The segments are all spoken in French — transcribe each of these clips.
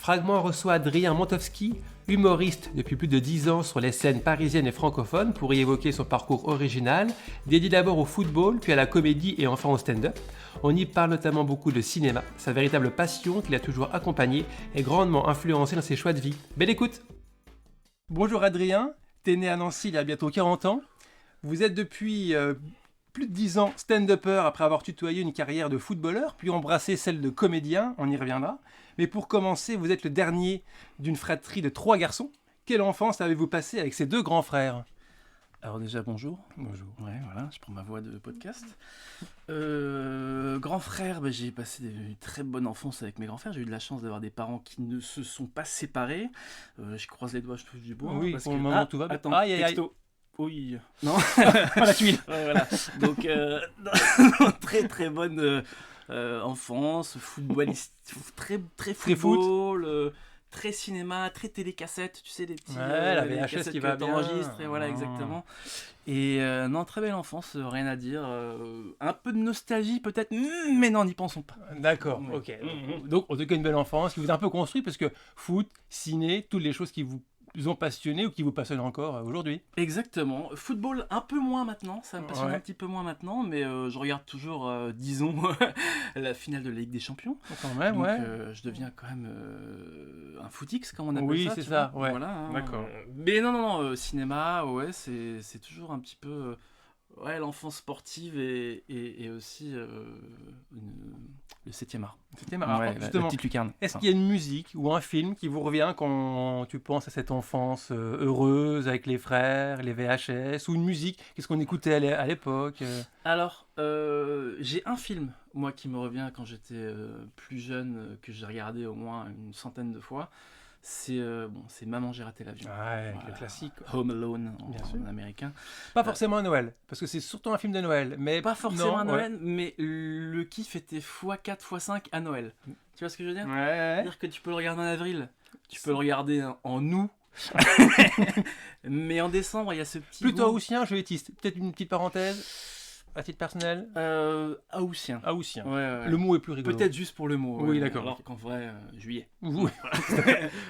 Fragment reçoit Adrien Montowski, humoriste depuis plus de 10 ans sur les scènes parisiennes et francophones pour y évoquer son parcours original, dédié d'abord au football, puis à la comédie et enfin au stand-up. On y parle notamment beaucoup de cinéma, sa véritable passion qui l'a toujours accompagné et grandement influencé dans ses choix de vie. Belle écoute! Bonjour Adrien, t'es né à Nancy il y a bientôt 40 ans. Vous êtes depuis plus de 10 ans stand-upper après avoir tutoyé une carrière de footballeur, puis embrassé celle de comédien, on y reviendra. Mais pour commencer, vous êtes le dernier d'une fratrie de 3 garçons. Quelle enfance avez-vous passé avec ces 2 grands frères? Alors déjà, bonjour. Bonjour. Ouais, voilà, je prends ma voix de podcast. Grand frère, j'ai passé une très bonne enfance avec mes grands frères. J'ai eu de la chance d'avoir des parents qui ne se sont pas séparés. Je croise les doigts, je touche du bois. Oui, parce pour que... le moment, tout va bien. Attends, Aïe, aïe, aïe. texto. Oui. Non. La tuile. Ouais, voilà. Donc, très très bonne enfance, footballiste, très football, très cinéma, très télécassette, tu sais, les petits la les VHS cassettes qui que va bien. t'enregistres, et voilà, exactement. Et non, très belle enfance, rien à dire. Un peu de nostalgie peut-être, mais non, n'y pensons pas. D'accord, Ouais. ok. Donc, en tout cas, une belle enfance qui vous a un peu construit parce que foot, ciné, toutes les choses qui vous ont passionné ou qui vous passionnent encore aujourd'hui. Exactement. Football, un peu moins maintenant, ça me passionne Ouais. un petit peu moins maintenant, mais je regarde toujours, disons, la finale de la Ligue des Champions. Quand même, Donc, ouais. je deviens quand même un footix, comme on appelle Oui, ça. c'est tu ça, vois. ouais. Voilà, hein. D'accord. Mais non, cinéma, ouais, c'est toujours un petit peu ouais, l'enfance sportive et aussi le 7e art. C'était marrant. Ouais, Justement, la petite lucarne. est-ce qu'il y a une musique ou un film qui vous revient quand tu penses à cette enfance heureuse avec les frères, les VHS, ou une musique? Qu'est-ce qu'on écoutait à l'époque Alors, j'ai un film, moi, qui me revient quand j'étais plus jeune, que j'ai regardé au moins une centaine de fois. C'est Maman, j'ai raté l'avion. Ouais, Voilà. le classique. Home Alone Bien sûr. en américain. Pas forcément à Noël, parce que c'est surtout un film de Noël. Mais Pas forcément non, à Noël, mais le kiff était x4, x5 à Noël. Tu vois ce que je veux dire? Ouais. C'est-à-dire que tu peux le regarder en avril, tu peux le regarder en août, mais en décembre, il y a ce petit Plutôt goût. haussien, juilletiste. Peut-être une petite parenthèse à titre personnel. Haussien. Haussien. Ouais. Le mot est plus rigolo. Peut-être juste pour le mot. Oui, ouais. d'accord. Alors qu'en vrai, juillet. Oui.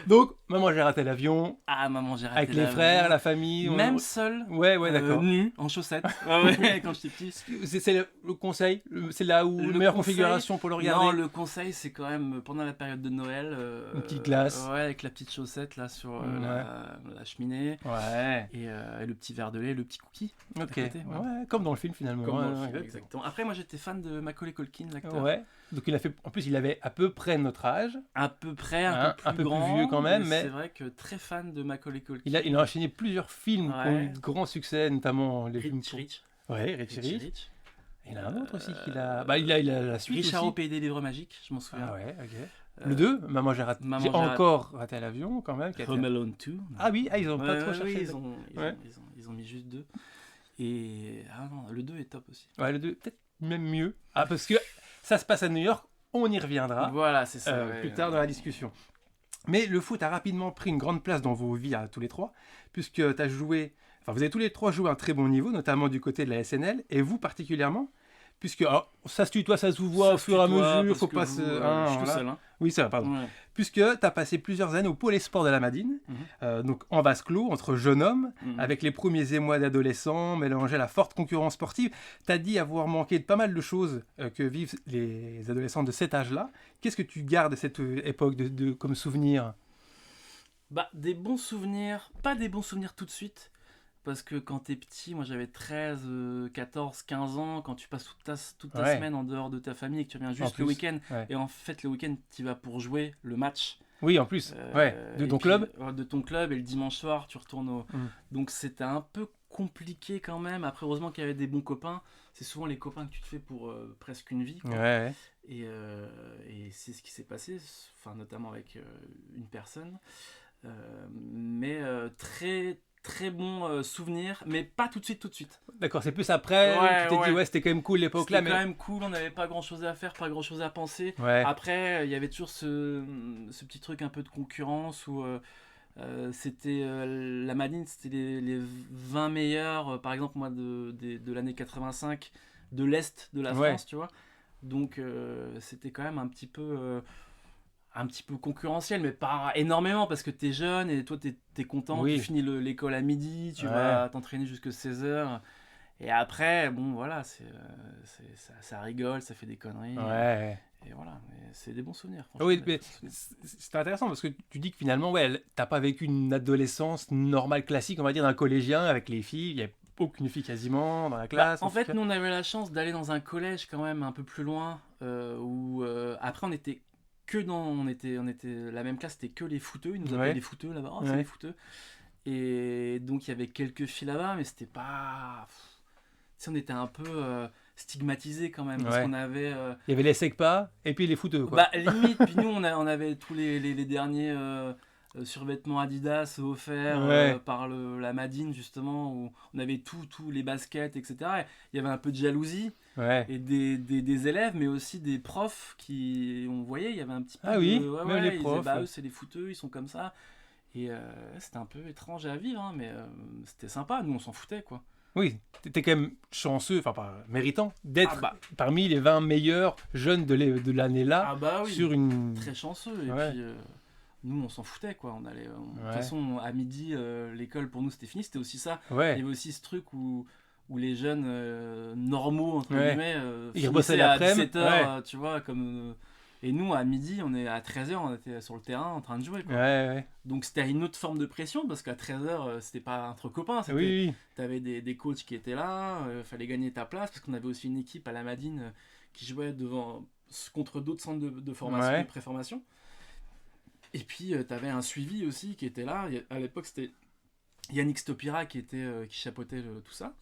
Donc, maman, j'ai raté l'avion. Ah, Maman, j'ai raté Avec les l'avion. frères, la famille. Même seul. Ouais, d'accord. Nu, en chaussettes. Ouais, quand j'étais petit. C'est le conseil. C'est là où la meilleure conseil- configuration pour le regarder. Non, le conseil, c'est quand même pendant la période de Noël. Une petite glace. Ouais, avec la petite chaussette là sur Ouais. la cheminée. Ouais. Et le petit verre de lait, le petit cookie. Ok. à côté, ouais. Ouais, comme dans le film finalement. Comme dans le Ouais, film, exactement. Après, moi, j'étais fan de Macaulay Culkin, l'acteur. Ouais. Donc il a fait. En plus, il avait à peu près notre âge. À peu près, Hein, un peu plus grand. vieux quand même, mais- C'est vrai que très fan de Macaulay Culkin. Il a enchaîné plusieurs films qui ont Ouais. eu de grands succès, notamment les films. Rich. Ouais, Richie Richie Rich. Rich. Il y en a un autre aussi qu'il a. Bah, il a la suite Richard aussi. au pays des livres magiques, je m'en souviens. Ah ouais, ok. Le 2, Maman, j'ai raté. Maman, J'ai j'ai raté- encore raté l'avion quand même. qui a été- Home Alone 2. Ah oui, ils ont pas Ouais, trop ouais, cherché. oui, Ouais. ils ont mis juste 2. Et non, le 2 est top aussi. Ouais, le 2, peut-être même mieux. Ah, parce que ça se passe à New York, on y reviendra Voilà, c'est ça. ouais, plus tard dans la discussion. Mais le foot a rapidement pris une grande place dans vos vies à tous les trois, puisque vous avez tous les trois joué à un très bon niveau, notamment du côté de la SNL, et vous particulièrement, puisque alors, ça se tutoie, ça se voit Ça au se fur et à tutoie, mesure, parce faut que pas vous, se. je suis tout Voilà. seul. Hein. Oui, ça va, pardon. Ouais. Puisque tu as passé plusieurs années au pôle sport de la Madine, donc en vase clos, entre jeunes hommes, Mhm. avec les premiers émois d'adolescents, mélangés à la forte concurrence sportive. Tu as dit avoir manqué de pas mal de choses que vivent les adolescents de cet âge-là. Qu'est-ce que tu gardes de cette époque comme souvenir? Bah, des bons souvenirs, pas des bons souvenirs tout de suite, parce que quand t'es petit, moi j'avais 13, 14, 15 ans, quand tu passes toute ta Ouais. semaine en dehors de ta famille et que tu reviens En juste plus, le week-end, ouais. et en fait le week-end tu vas pour jouer le match. Oui, en plus, ouais. De Et ton puis, club. De ton club, et le dimanche soir tu retournes au... Mm. Donc c'était un peu compliqué quand même, après heureusement qu'il y avait des bons copains, c'est souvent les copains que tu te fais pour presque une vie, quoi. Ouais. Et c'est ce qui s'est passé, enfin, notamment avec une personne. Mais très très bon souvenir, mais pas tout de suite. D'accord, c'est plus après, Ouais, tu t'es dit, ouais. ouais, c'était quand même cool l'époque là, C'était mais. quand même cool, on n'avait pas grand chose à faire, pas grand chose à penser. Ouais. Après, il y avait toujours ce petit truc un peu de concurrence où c'était la Madine, c'était les 20 meilleurs, par exemple, moi, de l'année 85, de l'Est de la Ouais. France, tu vois. Donc, c'était quand même un petit peu un petit peu concurrentiel, mais pas énormément, parce que t'es jeune et toi t'es content, Oui. tu finis l'école à midi, tu Ouais. vas t'entraîner jusqu'à 16h. Et après, bon voilà, ça rigole, ça fait des conneries. Ouais. Et voilà, mais c'est des bons souvenirs, franchement. Oui, des mais bons souvenirs. c'est intéressant parce que tu dis que finalement, ouais, t'as pas vécu une adolescence normale, classique, on va dire, d'un collégien avec les filles. Il n'y a aucune fille quasiment dans la Bah, classe. en tout fait, cas. nous on avait la chance d'aller dans un collège quand même un peu plus loin, où après on était on était la même classe, c'était que les footeux, ils nous appelaient Ouais. les footeux là-bas, oh, c'est Ouais. les footeux. Et donc il y avait quelques filles là-bas, mais c'était pas. Tu sais, on était un peu stigmatisés quand même, parce Ouais. qu'on avait. Il y avait les secpas et puis les footeux, quoi. Bah, limite, puis nous on avait tous les derniers survêtements Adidas offerts Ouais. par la Madine, justement, où on avait tous les baskets, etc. Et il y avait un peu de jalousie. Ouais. Et des élèves, mais aussi des profs qui, on voyait, il y avait un petit peu Ah oui, de. Ouais, même les ils disaient, profs. bah eux, c'est les footeux, ils sont comme ça. Et c'était un peu étrange à vivre, hein, mais c'était sympa, nous on s'en foutait, quoi. Oui, t'étais quand même chanceux, enfin pas méritant, Ah d'être bah, parmi les 20 meilleurs jeunes de l'année-là ah bah oui, sur une. très chanceux. Et Ouais. puis, nous on s'en foutait, quoi. De toute Ouais. façon, à midi, l'école pour nous c'était fini, c'était aussi ça. Il y Ouais. avait aussi ce truc où les jeunes normaux, entre Ouais. guillemets, Ils rebossaient finissaient à l'après-midi. 17h, tu vois, comme. Et nous, à midi, on est à 13h, on était sur le terrain en train de jouer, Ouais, quoi. ouais. Donc c'était une autre forme de pression, parce qu'à 13h, c'était pas entre copains, Oui, oui. t'avais des coachs qui étaient là, fallait gagner ta place, parce qu'on avait aussi une équipe à la Madine qui jouait contre d'autres centres de formation, Ouais. de préformation. Et puis t'avais un suivi aussi qui était là. À l'époque, c'était Yannick Stopira qui chapeautait tout ça.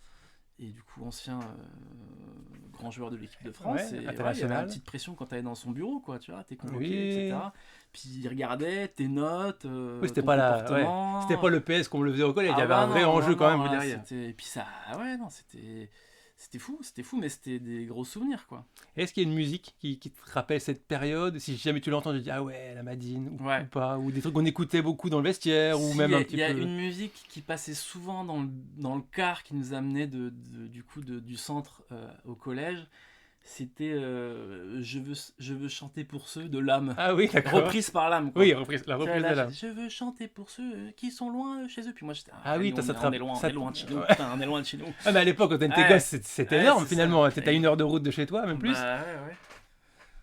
Et du coup, ancien grand joueur de l'équipe de France. Ouais, Et il y avait international. une petite pression quand t'allais dans son bureau, quoi, tu vois, t'es convoqué, Oui. etc. Puis il regardait tes notes, Oui, c'était ton pas comportement. c'était pas le PS comme on le faisait au collège. Il y Ah avait bah un vrai non, enjeu non, quand non, même là, derrière. Et puis ça, ouais, non, c'était fou, mais c'était des gros souvenirs, quoi. Est-ce qu'il y a une musique qui te rappelle cette période? Si jamais tu l'entends, tu dis ah ouais, la Madine Ouais. ou pas, ou des trucs qu'on écoutait beaucoup dans le vestiaire, ou Si, même un petit il y a peu. une musique qui passait souvent dans le car qui nous amenait du centre au collège. C'était je veux chanter pour ceux de l'âme. Ah oui, d'accord. Reprise par l'âme, quoi. Oui, la Tu vois, reprise là, de l'âme. je veux chanter pour ceux qui sont loin chez eux. Puis moi j'étais Ah oui, nous, ça te on est loin, ça on est loin de chez nous. ouais. Putain, on est loin de chez nous. Ah mais à l'époque quand t'étais Ouais. gosse, c'était Ouais, énorme c'est finalement. ça. T'étais à 1 heure de route de chez toi, même plus. Bah ouais.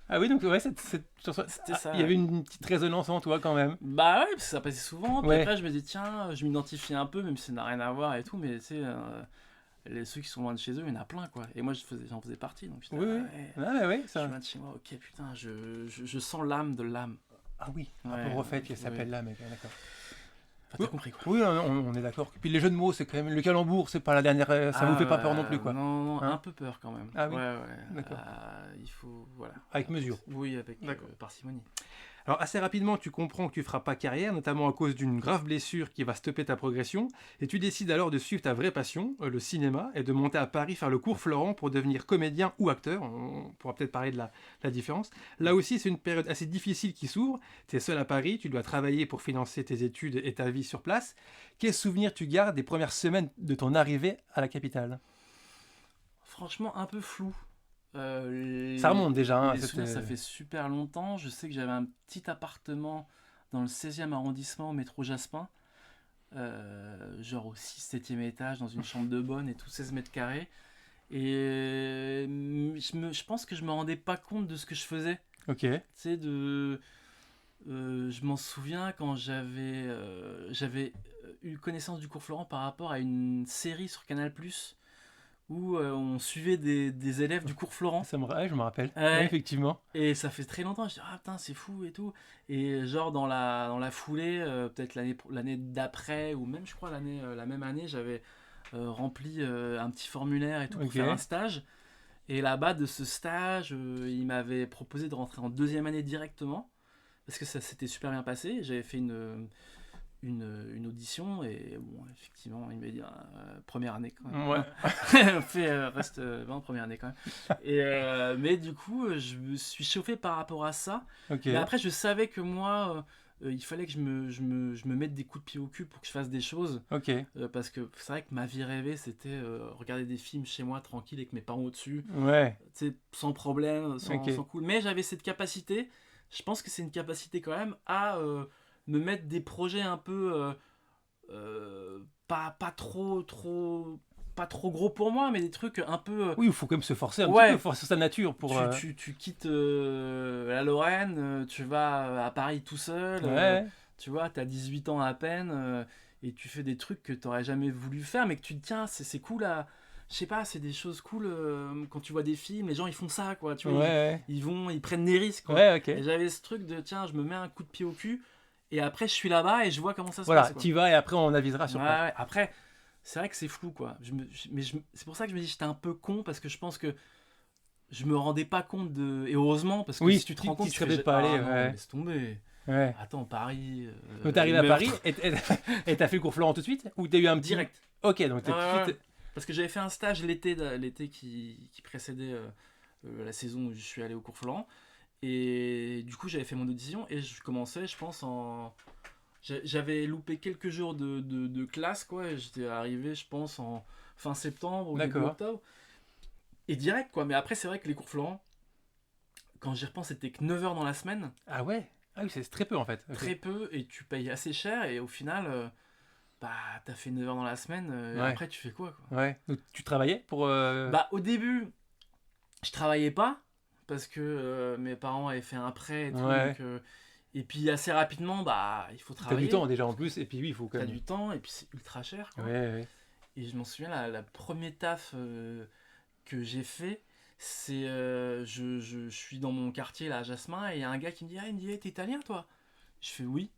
Ah oui, donc ouais, C'était ça. il y avait une petite résonance en toi quand même. Bah ouais, parce que ça passait souvent. Puis Ouais. après, je me dis, tiens, je m'identifie un peu, même si ça n'a rien à voir et tout, mais tu sais, ceux qui sont loin de chez eux, il y en a plein, quoi. Et moi, j'en faisais partie, donc j'étais, Oui, oui. ouais, Ah ouais, ouais, je ça. suis loin de chez moi, ok, putain, je sens l'âme de l'âme. Ah oui, un Ouais, pauvre fait qui ouais. s'appelle là, mec. D'accord. Enfin, t'as compris, quoi. Oui, on est d'accord. Puis les jeux de mots, c'est quand même le calembour, c'est pas la dernière. Ça vous fait pas peur non plus, quoi. Non, Hein un peu peur quand même. Ah oui. Ouais. D'accord. Il faut, voilà. Avec mesure. Oui, avec D'accord. parcimonie. Alors assez rapidement, tu comprends que tu feras pas carrière, notamment à cause d'une grave blessure qui va stopper ta progression, et tu décides alors de suivre ta vraie passion, le cinéma, et de monter à Paris faire le cours Florent pour devenir comédien ou acteur. On pourra peut-être parler de la différence. Là aussi, c'est une période assez difficile qui s'ouvre. Tu es seul à Paris, tu dois travailler pour financer tes études et ta vie sur place. Quels souvenirs tu gardes des premières semaines de ton arrivée à la capitale? Franchement, un peu flou. Ça remonte déjà. Hein, Les souvenirs, ça fait super longtemps. Je sais que j'avais un petit appartement dans le 16e arrondissement, au métro Jaspin. Genre au 6-7e étage, dans une chambre de bonne et tout, 16 mètres carrés. Et je pense que je me rendais pas compte de ce que je faisais. Ok. Tu sais, je m'en souviens quand j'avais eu connaissance du cours Florent par rapport à une série sur Canal+, où on suivait des élèves du cours Florent. Ouais, je me rappelle. Ouais. Oui, effectivement. Et ça fait très longtemps, je dis ah putain c'est fou et tout. Et genre dans la foulée, peut-être l'année d'après, ou même je crois la même année, j'avais rempli un petit formulaire et tout pour Ok. faire un stage. Et là-bas de ce stage, il m'avait proposé de rentrer en 2e année directement, parce que ça s'était super bien passé. J'avais fait une audition et bon effectivement il m'a dit première année quand même. Ouais. Reste en première année quand même. Et mais du coup je me suis chauffé par rapport à ça. Ok. Mais après je savais que moi il fallait que je me mette des coups de pied au cul pour que je fasse des choses. Ok. Parce que c'est vrai que ma vie rêvée c'était regarder des films chez moi tranquille avec mes parents au-dessus, Ouais. sans problème, Ok. sans cool. Mais j'avais cette capacité, je pense que c'est une capacité quand même à me mettre des projets un peu pas trop gros pour moi, mais des trucs un peu Oui, il faut quand même se forcer un petit ouais. peu, forcer sa nature pour. Tu quittes la Lorraine, tu vas à Paris tout seul, Ouais. tu vois, t'as 18 ans à peine, et tu fais des trucs que t'aurais jamais voulu faire, mais que tu te tiens, c'est cool à. Je sais pas, c'est des choses cool quand tu vois des films, les gens ils font ça, quoi, tu vois, Ouais. ils prennent des risques, quoi. Ouais, ok. Et j'avais ce truc de tiens, je me mets un coup de pied au cul, et après je suis là-bas et je vois comment ça se Voilà, passe, quoi. t'y vas et après on avisera Ouais, sur place. ouais. Après, c'est vrai que c'est flou, quoi. C'est pour ça que je me dis j'étais un peu con, parce que je pense que je me rendais pas compte de. Et heureusement, parce que Oui, si tu te rends compte, t'y tu serais fais peut-être pas allé. non, Ouais. laisse tomber. Ouais. Attends, Paris. Donc t'arrives les à Paris meurtres. et t'as fait le cours Florent tout de suite? Ou t'as eu un petit. Direct. Ok, donc t'as Ouais, tout de ouais. suite. Parce que j'avais fait un stage l'été qui précédait la saison où je suis allé au cours Florent. Et du coup, j'avais fait mon audition et je commençais, je pense, en. J'avais loupé quelques jours de classe, quoi. Et j'étais arrivé, je pense, en fin septembre ou début D'accord. octobre. Et direct, quoi. Mais après, c'est vrai que les cours Florent, quand j'y repense, c'était que 9 heures dans la semaine. Ah ouais? Ah oui, c'est très peu en fait. Ok. Très peu, et tu payes assez cher, et au final, bah, t'as fait 9 heures dans la semaine, et Ouais. après, tu fais quoi, Ouais. Donc tu travaillais pour. Bah, au début, je travaillais pas, parce que mes parents avaient fait un prêt et tout, Ouais. donc, et puis assez rapidement, bah, il faut T'as du travailler. temps déjà en plus, et puis oui, il faut quand T'as même. du temps, et puis c'est ultra cher, quoi. Ouais, ouais. Et je m'en souviens, la première taf que j'ai fait, c'est je suis dans mon quartier là à Jasmin, et il y a un gars qui me dit, hey, t'es italien toi? Je fais oui.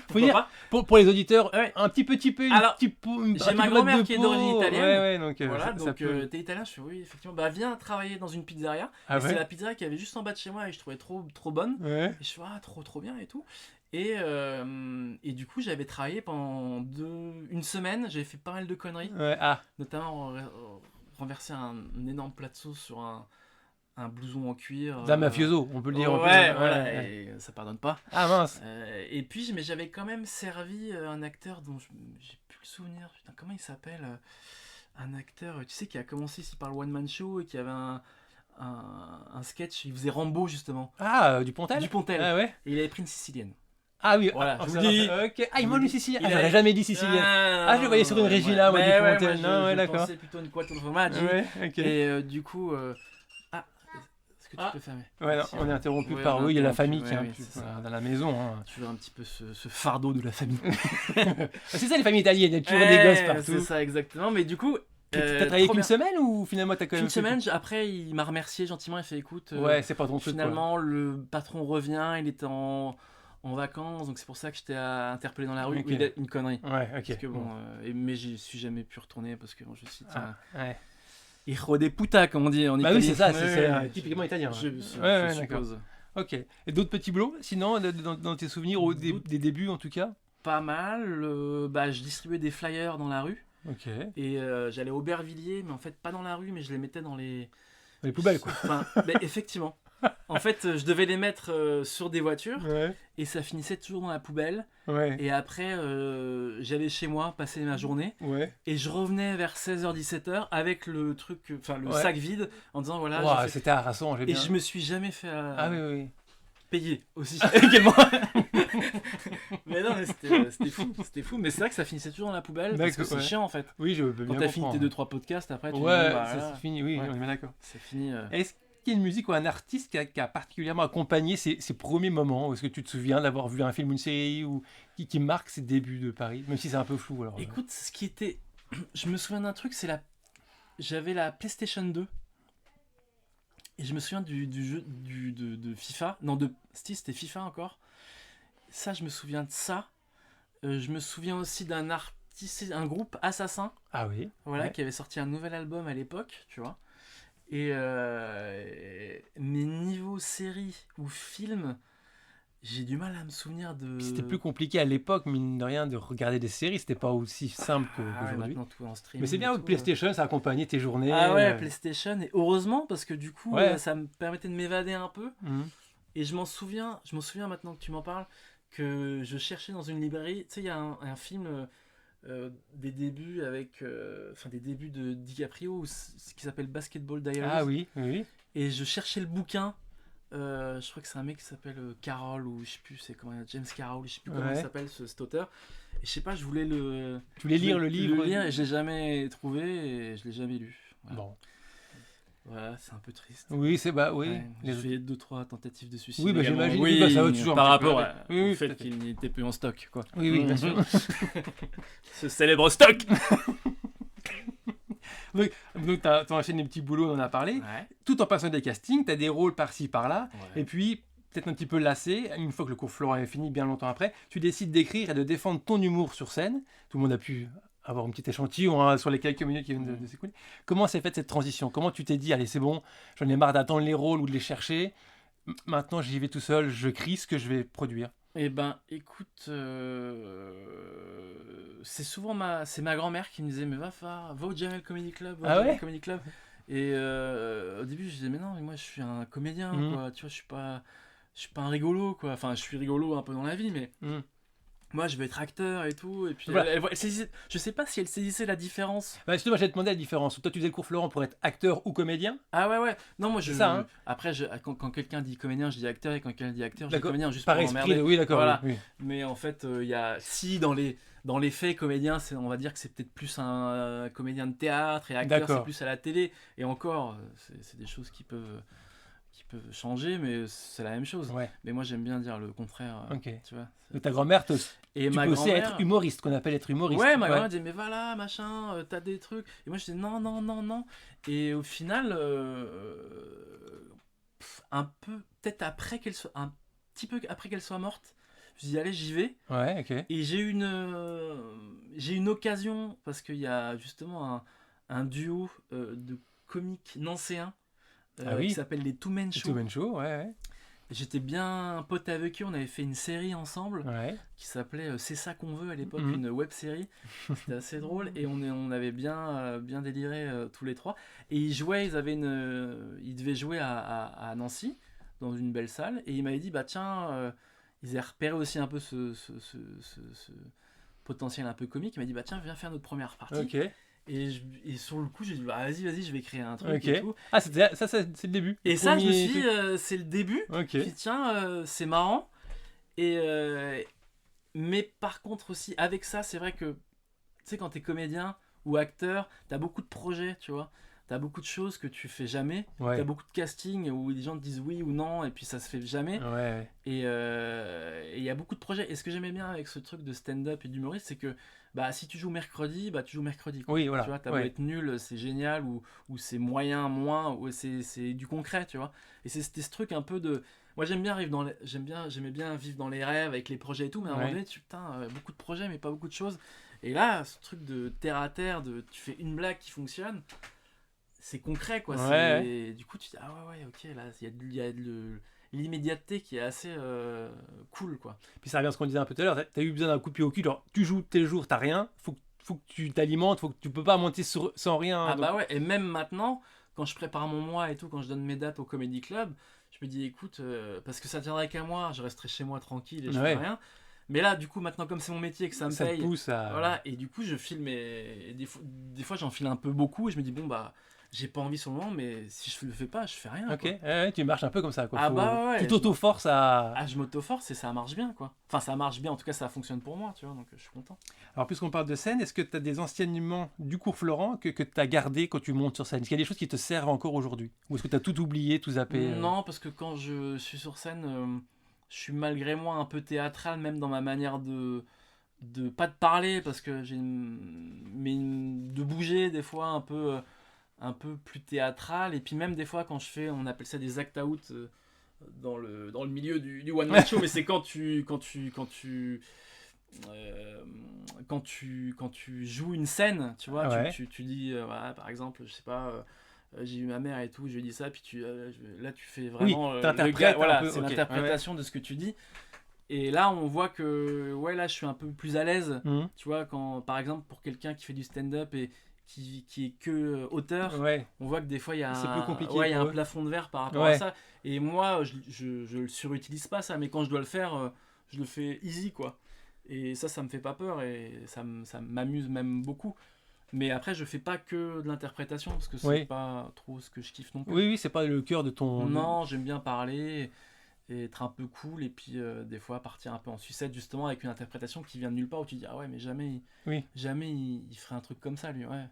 Faut Pourquoi dire, pas? pour les auditeurs, Ouais. un petit peu, Alors, un j'ai petit ma peu grand-mère de qui est peau. d'origine italienne. Ouais, ouais, donc Voilà, ça donc peut. t'es italien? Je fais oui, effectivement. Bah viens travailler dans une pizzeria. Ah Et c'est ouais? la pizzeria qui avait juste en bas de chez moi, et je trouvais trop bonne. Ouais. Et je fais ah, trop bien et tout. Et du coup, j'avais travaillé pendant une semaine. J'avais fait pas mal de conneries, Ouais. Ah. notamment renverser un énorme plat de sauce sur un blouson en cuir. D'un mafioso, on peut le dire. On peut- Ouais, voilà, ouais. et ça pardonne pas. Ah mince. Et puis, mais j'avais quand même servi un acteur dont j'ai plus le souvenir. Putain, comment il s'appelle un acteur, tu sais, qui a commencé ici par le One Man Show et qui avait un sketch. Il faisait Rambo, justement. Ah, Dupontel? Dupontel. Ah ouais. Et il avait pris une sicilienne. Ah oui, Voilà, ah, je ça vous dis. va. Ok. Ah, il Je mange vous une dis. Sicilienne. Il Ah, j'aurais avait- jamais dit Sicilienne. Ah, je le voyais sur une Regina, moi, Mais ouais, Dupontel. moi, Non, ouais, je d'accord. pensais plutôt une quattro formaggi. Ouais, ok. Et du coup. Ah, est-ce que tu Ah. peux fermer? Ouais, non, Merci. on est interrompu Ouais, par on est oui, il y a la interrompu, famille qui est ouais, un oui, peu c'est ça. dans la maison. Hein. Tu veux un petit peu ce fardeau de la famille. C'est ça les familles italiennes, il y a toujours des gosses C'est partout. ça, exactement. Mais du coup. T'as travaillé trop qu'une bien. semaine ou finalement t'as quand même Qu'une fait- semaine, après il m'a remercié gentiment, il fait écoute, Ouais, c'est pas ton truc quoi. finalement le patron revient, il était en vacances, donc c'est pour ça que j'étais interpellé dans la rue. Ok. Oui, une connerie. Ouais, ok. Parce que bon, mais j'y suis jamais pu retourner parce que bon, je suis Ah, ouais. hijo de puta, comme on dit en Bah Italie. oui, c'est ça, Ouais, c'est ouais, typiquement italien. Je, Ouais, je ouais, d'accord. suppose. Ok. Et d'autres petits boulots sinon dans tes souvenirs ou D'autres- des débuts en tout cas? Pas mal. Bah, je distribuais des flyers dans la rue. Ok. Et j'allais au Aubervilliers, mais en fait pas dans la rue, mais je les mettais dans les Poubelles quoi. Enfin, effectivement. En fait, je devais les mettre sur des voitures Ouais. et ça finissait toujours dans la poubelle. Ouais. Et après, j'allais chez moi passer ma journée Ouais. et je revenais vers 16h-17h avec le truc, enfin le Ouais. sac vide en disant voilà. Ouah, j'ai fait- c'était harassant, j'ai Et bien. je me suis jamais fait Ah oui, oui. payer aussi également. Mais non, mais c'était fou. Mais c'est vrai que ça finissait toujours dans la poubelle parce que D'accord, c'est ouais. chiant en fait. Oui, je peux Quand bien t'as fini comprendre. tes 2-3 podcasts, après tu dis, Ouais, bon, bah, ça voilà, c'est fini, oui, Ouais. on est bien d'accord. c'est fini. Est-ce qu'il y a une musique ou un artiste qui a particulièrement accompagné ces premiers moments? Est-ce que tu te souviens d'avoir vu un film ou une série ou qui marque ses débuts de Paris? Même si c'est un peu flou alors. Écoute, ce qui était. Je me souviens d'un truc, c'est j'avais la PlayStation 2. Et je me souviens du jeu de FIFA. Non, c'était FIFA encore. Ça, je me souviens de ça. Je me souviens aussi d'un artiste, un groupe Assassin, Ah oui. voilà, Ouais. qui avait sorti un nouvel album à l'époque, tu vois. Et mais niveau série ou film, j'ai du mal à me souvenir de. Puis c'était plus compliqué à l'époque, mine de rien, de regarder des séries. C'était pas aussi simple Ah ouais, qu'aujourd'hui. maintenant tout est en streaming. Mais c'est bien, et tout, PlayStation, ça accompagnait tes journées. Ah ouais, PlayStation, et heureusement parce que du coup Ouais. ça me permettait de m'évader un peu. Mhm. Et je m'en souviens maintenant que tu m'en parles, que je cherchais dans une librairie. Tu sais, il y a un film des débuts des débuts de DiCaprio qui s'appelle Basketball Diaries. Ah oui, oui. Et je cherchais le bouquin Je crois que c'est un mec qui s'appelle Carroll, ou je sais plus, c'est comment, James Carroll, je sais plus comment il s'appelle cet auteur. Et je sais pas, je voulais lire le livre. Le lire et je l'ai jamais trouvé et je l'ai jamais lu. Voilà. Bon. Voilà, c'est un peu triste. Oui, c'est oui. Ouais, j'ai fait 2-3 tentatives de suicide. Oui, bah, j'imagine. Oui, bah, ça va toujours par rapport au fait qu'il n'était plus en stock, quoi. Oui, bien sûr. Ce célèbre stock. Donc tu enchaînes des petits boulots, on en a parlé. Ouais. Tout en passant des castings, tu as des rôles par-ci, par-là. Ouais. Et puis, peut-être un petit peu lassé, une fois que le cours Florent est fini, bien longtemps après, tu décides d'écrire et de défendre ton humour sur scène. Tout le monde a pu avoir un petit échantillon sur les quelques minutes qui viennent de s'écouler. Comment s'est faite cette transition? Comment tu t'es dit, allez, c'est bon, j'en ai marre d'attendre les rôles ou de les chercher. Maintenant, j'y vais tout seul, je crie ce que je vais produire. Eh ben, écoute, c'est souvent ma grand-mère qui me disait, mais va au Jamel Comedy Club, Comedy Club. Et au début, je disais, mais non, mais moi, je suis un comédien, quoi. Tu vois, je suis pas un rigolo, quoi. Enfin, je suis rigolo un peu dans la vie, mais moi, je veux être acteur et tout. Et puis, voilà. elle saisissait, je sais pas si elle saisissait la différence. Bah, justement, j'allais te demander la différence. Toi, tu faisais le cours Florent pour être acteur ou comédien? Ah ouais. Non, moi, après, quand quelqu'un dit comédien, je dis acteur. Et quand quelqu'un dit acteur, je dis comédien, juste par pour esprit, m'emmerder. Oui, d'accord. Voilà. Oui. Mais en fait, il y a... Si, dans les faits, comédien, on va dire que c'est peut-être plus un comédien de théâtre, et acteur, c'est plus à la télé. Et encore, c'est des choses qui peuvent changer, mais c'est la même chose. Ouais. Mais moi, j'aime bien dire le contraire. Okay. Tu vois, et ta grand-mère tu peux aussi être humoriste, qu'on appelle être humoriste. Ouais, ma grand-mère disait, mais voilà, machin, t'as des trucs. Et moi, je disais, non. Et au final, peut-être après un petit peu après qu'elle soit morte, je dis, allez, j'y vais. Ouais, ok. Et j'ai une occasion, parce qu'il y a justement un duo de comiques nancéens qui s'appelle les Two Men Show. Two Men Show, ouais. J'étais bien pote avec eux, on avait fait une série ensemble qui s'appelait C'est ça qu'on veut à l'époque, une web série. C'était assez drôle et on avait bien déliré tous les trois. Et ils devaient jouer à Nancy dans une belle salle et il m'avait dit, bah tiens, ils avaient repéré aussi un peu ce potentiel un peu comique. Il m'a dit, bah tiens, viens faire notre première partie. Ok. Et sur le coup, j'ai dit, bah vas-y, je vais créer un truc et tout. Ah, c'est le début. Et ça, je me suis dit, c'est le début. Okay. Puis tiens, c'est marrant. Mais par contre aussi, avec ça, c'est vrai que, tu sais, quand t'es comédien ou acteur, t'as beaucoup de projets, tu vois. T'as beaucoup de choses que tu fais jamais. T'as beaucoup de castings où les gens te disent oui ou non, et puis ça se fait jamais. Ouais. Et il y a beaucoup de projets. Et ce que j'aimais bien avec ce truc de stand-up et d'humoriste, c'est que bah, si tu joues mercredi, bah, tu joues mercredi. Quoi. Oui, voilà. Tu vois, t'as beau être nul, c'est génial, ou c'est moyen, moins, ou c'est du concret, tu vois. Et c'était ce truc un peu de... Moi, j'aimais bien vivre dans les rêves, avec les projets et tout, mais à un moment donné, beaucoup de projets, mais pas beaucoup de choses. Et là, ce truc de terre à terre, tu fais une blague qui fonctionne, c'est concret, quoi. Du coup, tu dis, ah ouais, ok, là, il y a l'immédiateté qui est assez cool, quoi. Puis ça revient à ce qu'on disait un peu tout à l'heure, t'as eu besoin d'un coup de pied au cul, genre tu joues tes jours, t'as rien, faut que tu t'alimentes, tu peux pas monter sans rien. Ah bah ouais, et même maintenant, quand je prépare mon mois et tout, quand je donne mes dates au Comedy Club, je me dis, écoute, parce que ça tiendrait qu'à moi, je resterai chez moi tranquille et je ferai rien. Mais là, du coup, maintenant, comme c'est mon métier et que ça me paye, te pousse à... voilà, et du coup, je filme, et des fois, j'en file un peu beaucoup, et je me dis, bon, bah, j'ai pas envie sur le moment, mais si je le fais pas, je fais rien. Ok, tu marches un peu comme ça, quoi. Ah bah ouais. Tu t'auto-forces à... Ah, je m'auto-force et ça marche bien, quoi. Enfin, ça marche bien, en tout cas, ça fonctionne pour moi, tu vois, donc je suis content. Alors, puisqu'on parle de scène, est-ce que tu as des enseignements du cours Florent que tu as gardé quand tu montes sur scène? Est-ce qu'il y a des choses qui te servent encore aujourd'hui? Ou est-ce que tu as tout oublié, tout zappé? Non, parce que quand je suis sur scène, je suis malgré moi un peu théâtral, même dans ma manière de pas de parler, parce que mais de bouger des fois un peu plus théâtral, et puis même des fois quand je fais, on appelle ça des act out dans le milieu du one man show, mais c'est quand tu joues une scène, tu vois, tu dis voilà, par exemple, je sais pas, j'ai eu ma mère et tout, je lui dis ça, puis là tu fais vraiment le gars, voilà, c'est l'interprétation de ce que tu dis. Et là, on voit que là, je suis un peu plus à l'aise. Tu vois, quand, par exemple, pour quelqu'un qui fait du stand-up et qui est que auteur, on voit que des fois, il y a un plafond de verre par rapport à ça. Et moi, je le surutilise pas, ça, mais quand je dois le faire, je le fais easy, quoi. Et ça me fait pas peur et ça m'amuse même beaucoup. Mais après, je fais pas que de l'interprétation parce que c'est Oui. pas trop ce que je kiffe non plus. Oui, c'est pas le cœur de ton... Non, j'aime bien parler et être un peu cool et puis des fois partir un peu en sucette justement avec une interprétation qui vient de nulle part où tu dis ah ouais mais jamais Oui, il ferait un truc comme ça lui, ouais.